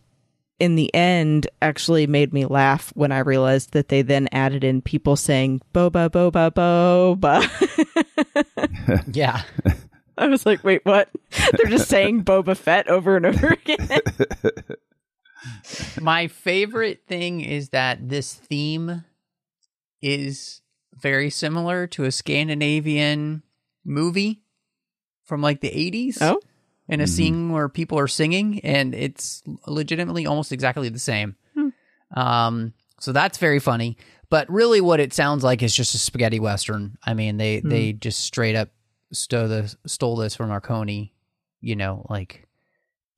Speaker 3: in the end, actually made me laugh when I realized that they then added in people saying Boba, Boba, Boba.
Speaker 2: Yeah.
Speaker 3: I was like, wait, what? They're just saying Boba Fett over and over again.
Speaker 2: My favorite thing is that this theme is very similar to a Scandinavian movie from like the 80s.
Speaker 3: Oh.
Speaker 2: In a scene where people are singing, and it's legitimately almost exactly the same. So that's very funny. But really what it sounds like is just a spaghetti Western. I mean, they just straight up stole this from Marconi, like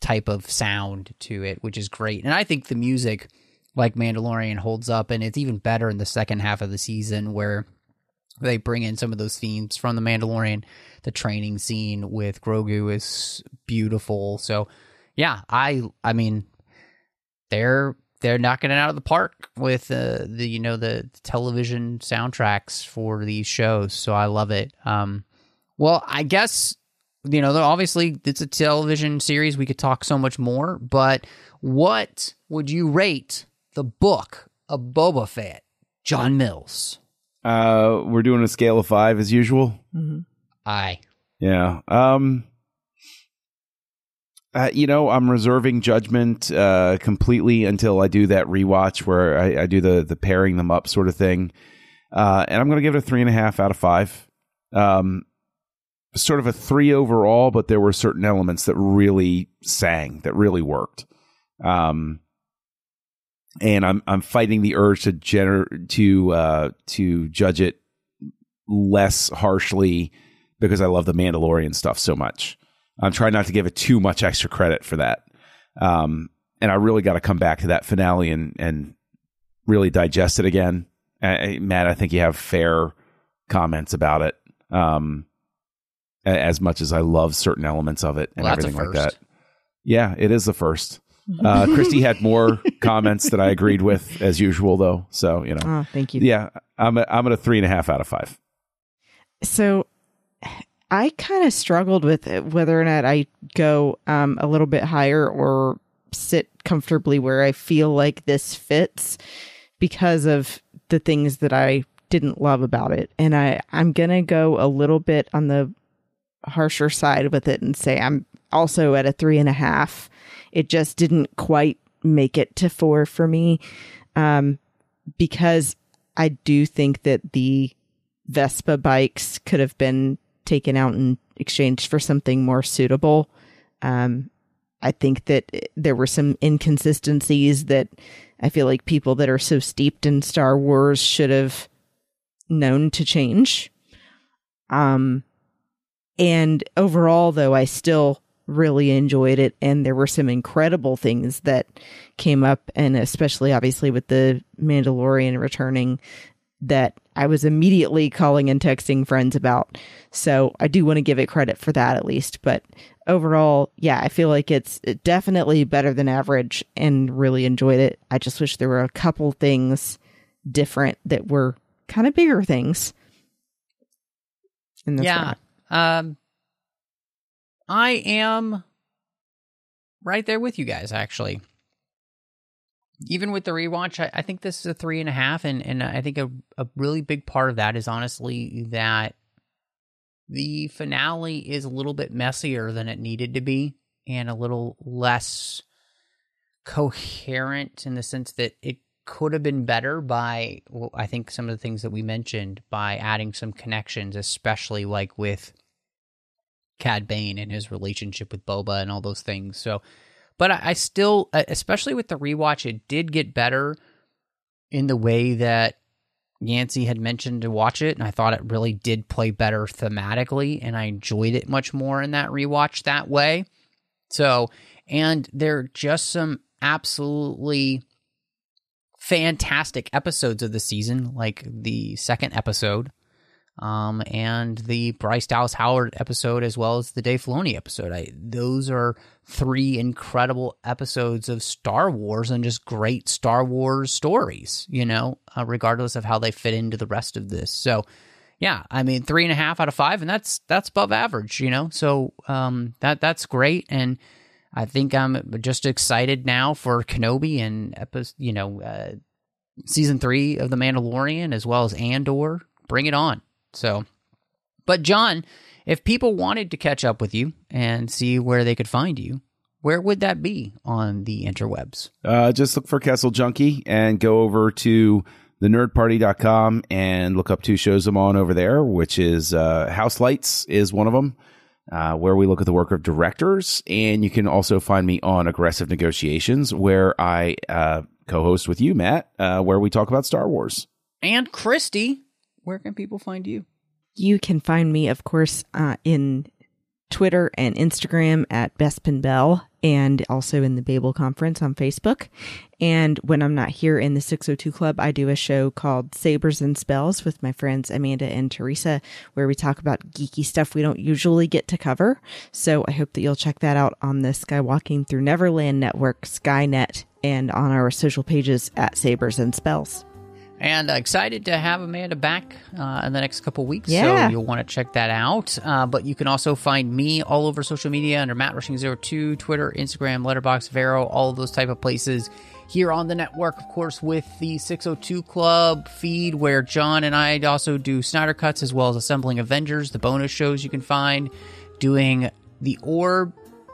Speaker 2: type of sound to it, which is great. And I think the music, like Mandalorian, holds up, and it's even better in the second half of the season where they bring in some of those themes from The Mandalorian. The training scene with Grogu is beautiful. So, yeah, I mean, they're knocking it out of the park with the television soundtracks for these shows. So I love it. Well, I guess obviously it's a television series. We could talk so much more, but what would you rate the Book of Boba Fett, John Mills?
Speaker 4: We're doing a scale of 5 as usual.
Speaker 3: Mm-hmm.
Speaker 2: Aye.
Speaker 4: Yeah. I'm reserving judgment completely until I do that rewatch where I do the pairing them up sort of thing. And I'm going to give it a 3.5 out of 5. Sort of a 3 overall, but there were certain elements that really sang, that really worked. And I'm fighting the urge to judge it less harshly because I love the Mandalorian stuff so much. I'm trying not to give it too much extra credit for that. And I really got to come back to that finale and really digest it again. Matt, I think you have fair comments about it. As much as I love certain elements of it and everything like that. Yeah, it is the first. Christy had more comments that I agreed with as usual, though. So,
Speaker 3: Oh, thank you.
Speaker 4: Yeah, I'm at a 3.5 out of 5.
Speaker 3: So I kind of struggled with whether or not I go a little bit higher or sit comfortably where I feel like this fits because of the things that I didn't love about it. And I'm going to go a little bit on the harsher side with it and say I'm also at a 3.5. It just didn't quite make it to 4 for me because I do think that the Vespa bikes could have been taken out and exchanged for something more suitable. I think that there were some inconsistencies that I feel like people that are so steeped in Star Wars should have known to change. And overall, though, I still really enjoyed it. And there were some incredible things that came up, and especially obviously with the Mandalorian returning, that I was immediately calling and texting friends about. So I do want to give it credit for that at least. But overall, yeah, I feel like it's definitely better than average and really enjoyed it. I just wish there were a couple things different that were kind of bigger things. And that's
Speaker 2: yeah. I am right there with you guys, actually. Even with the rewatch, I think this is a 3.5, and I think a really big part of that is honestly that the finale is a little bit messier than it needed to be, and a little less coherent in the sense that it could have been better by, well, I think some of the things that we mentioned, by adding some connections, especially like with Cad Bane and his relationship with Boba and all those things. So, but I still, especially with the rewatch, it did get better in the way that Yancey had mentioned to watch it, and I thought it really did play better thematically, and I enjoyed it much more in that rewatch that way. So, and there are just some absolutely fantastic episodes of the season, like the second episode, and the Bryce Dallas Howard episode, as well as the Dave Filoni episode. Those are 3 incredible episodes of Star Wars and just great Star Wars stories, regardless of how they fit into the rest of this. So, yeah, I mean, 3.5 out of 5, and that's above average, So that's great, and I think I'm just excited now for Kenobi and season 3 of The Mandalorian, as well as Andor. Bring it on. So, but John, if people wanted to catch up with you and see where they could find you, where would that be on the interwebs?
Speaker 4: Just look for Kessel Junkie and go over to thenerdparty.com and look up 2 shows I'm on over there, which is House Lights is one of them, where we look at the work of directors. And you can also find me on Aggressive Negotiations, where I co-host with you, Matt, where we talk about Star Wars.
Speaker 2: And Christy, where can people find you?
Speaker 3: You can find me, of course, in Twitter and Instagram at Bespin Bell, and also in the Babel Conference on Facebook. And when I'm not here in the 602 Club, I do a show called Sabers and Spells with my friends Amanda and Teresa, where we talk about geeky stuff we don't usually get to cover. So I hope that you'll check that out on the Skywalking Through Neverland Network, Skynet, and on our social pages at Sabers and Spells.
Speaker 2: And excited to have Amanda back in the next couple weeks,
Speaker 3: Yeah.
Speaker 2: so you'll want to check that out. But you can also find me all over social media under MattRushing02, Twitter, Instagram, Letterboxd, Vero, all of those type of places. Here on the network, of course, with the 602 Club feed, where John and I also do Snyder Cuts, as well as Assembling Avengers, the bonus shows you can find, doing The Orb,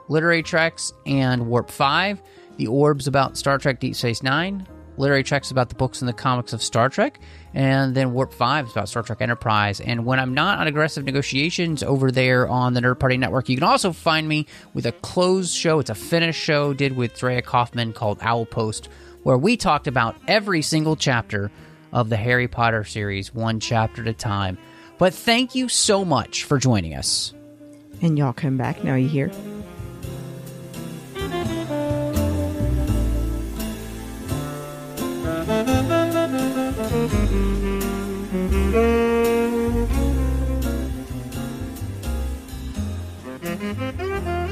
Speaker 2: Literary Treks, and Warp 5. The Orb's about Star Trek Deep Space Nine. Literary Treks about the books and the comics of Star Trek, and then Warp 5 is about Star Trek Enterprise. And when I'm not on Aggressive Negotiations over there on the Nerd Party Network, you can also find me with a closed show. It's a finished show did with Drea Kaufman called Owl Post, where we talked about every single chapter of the Harry Potter series, one chapter at a time. But thank you so much for joining us.
Speaker 3: And y'all come back now, you hear?
Speaker 5: Thank you.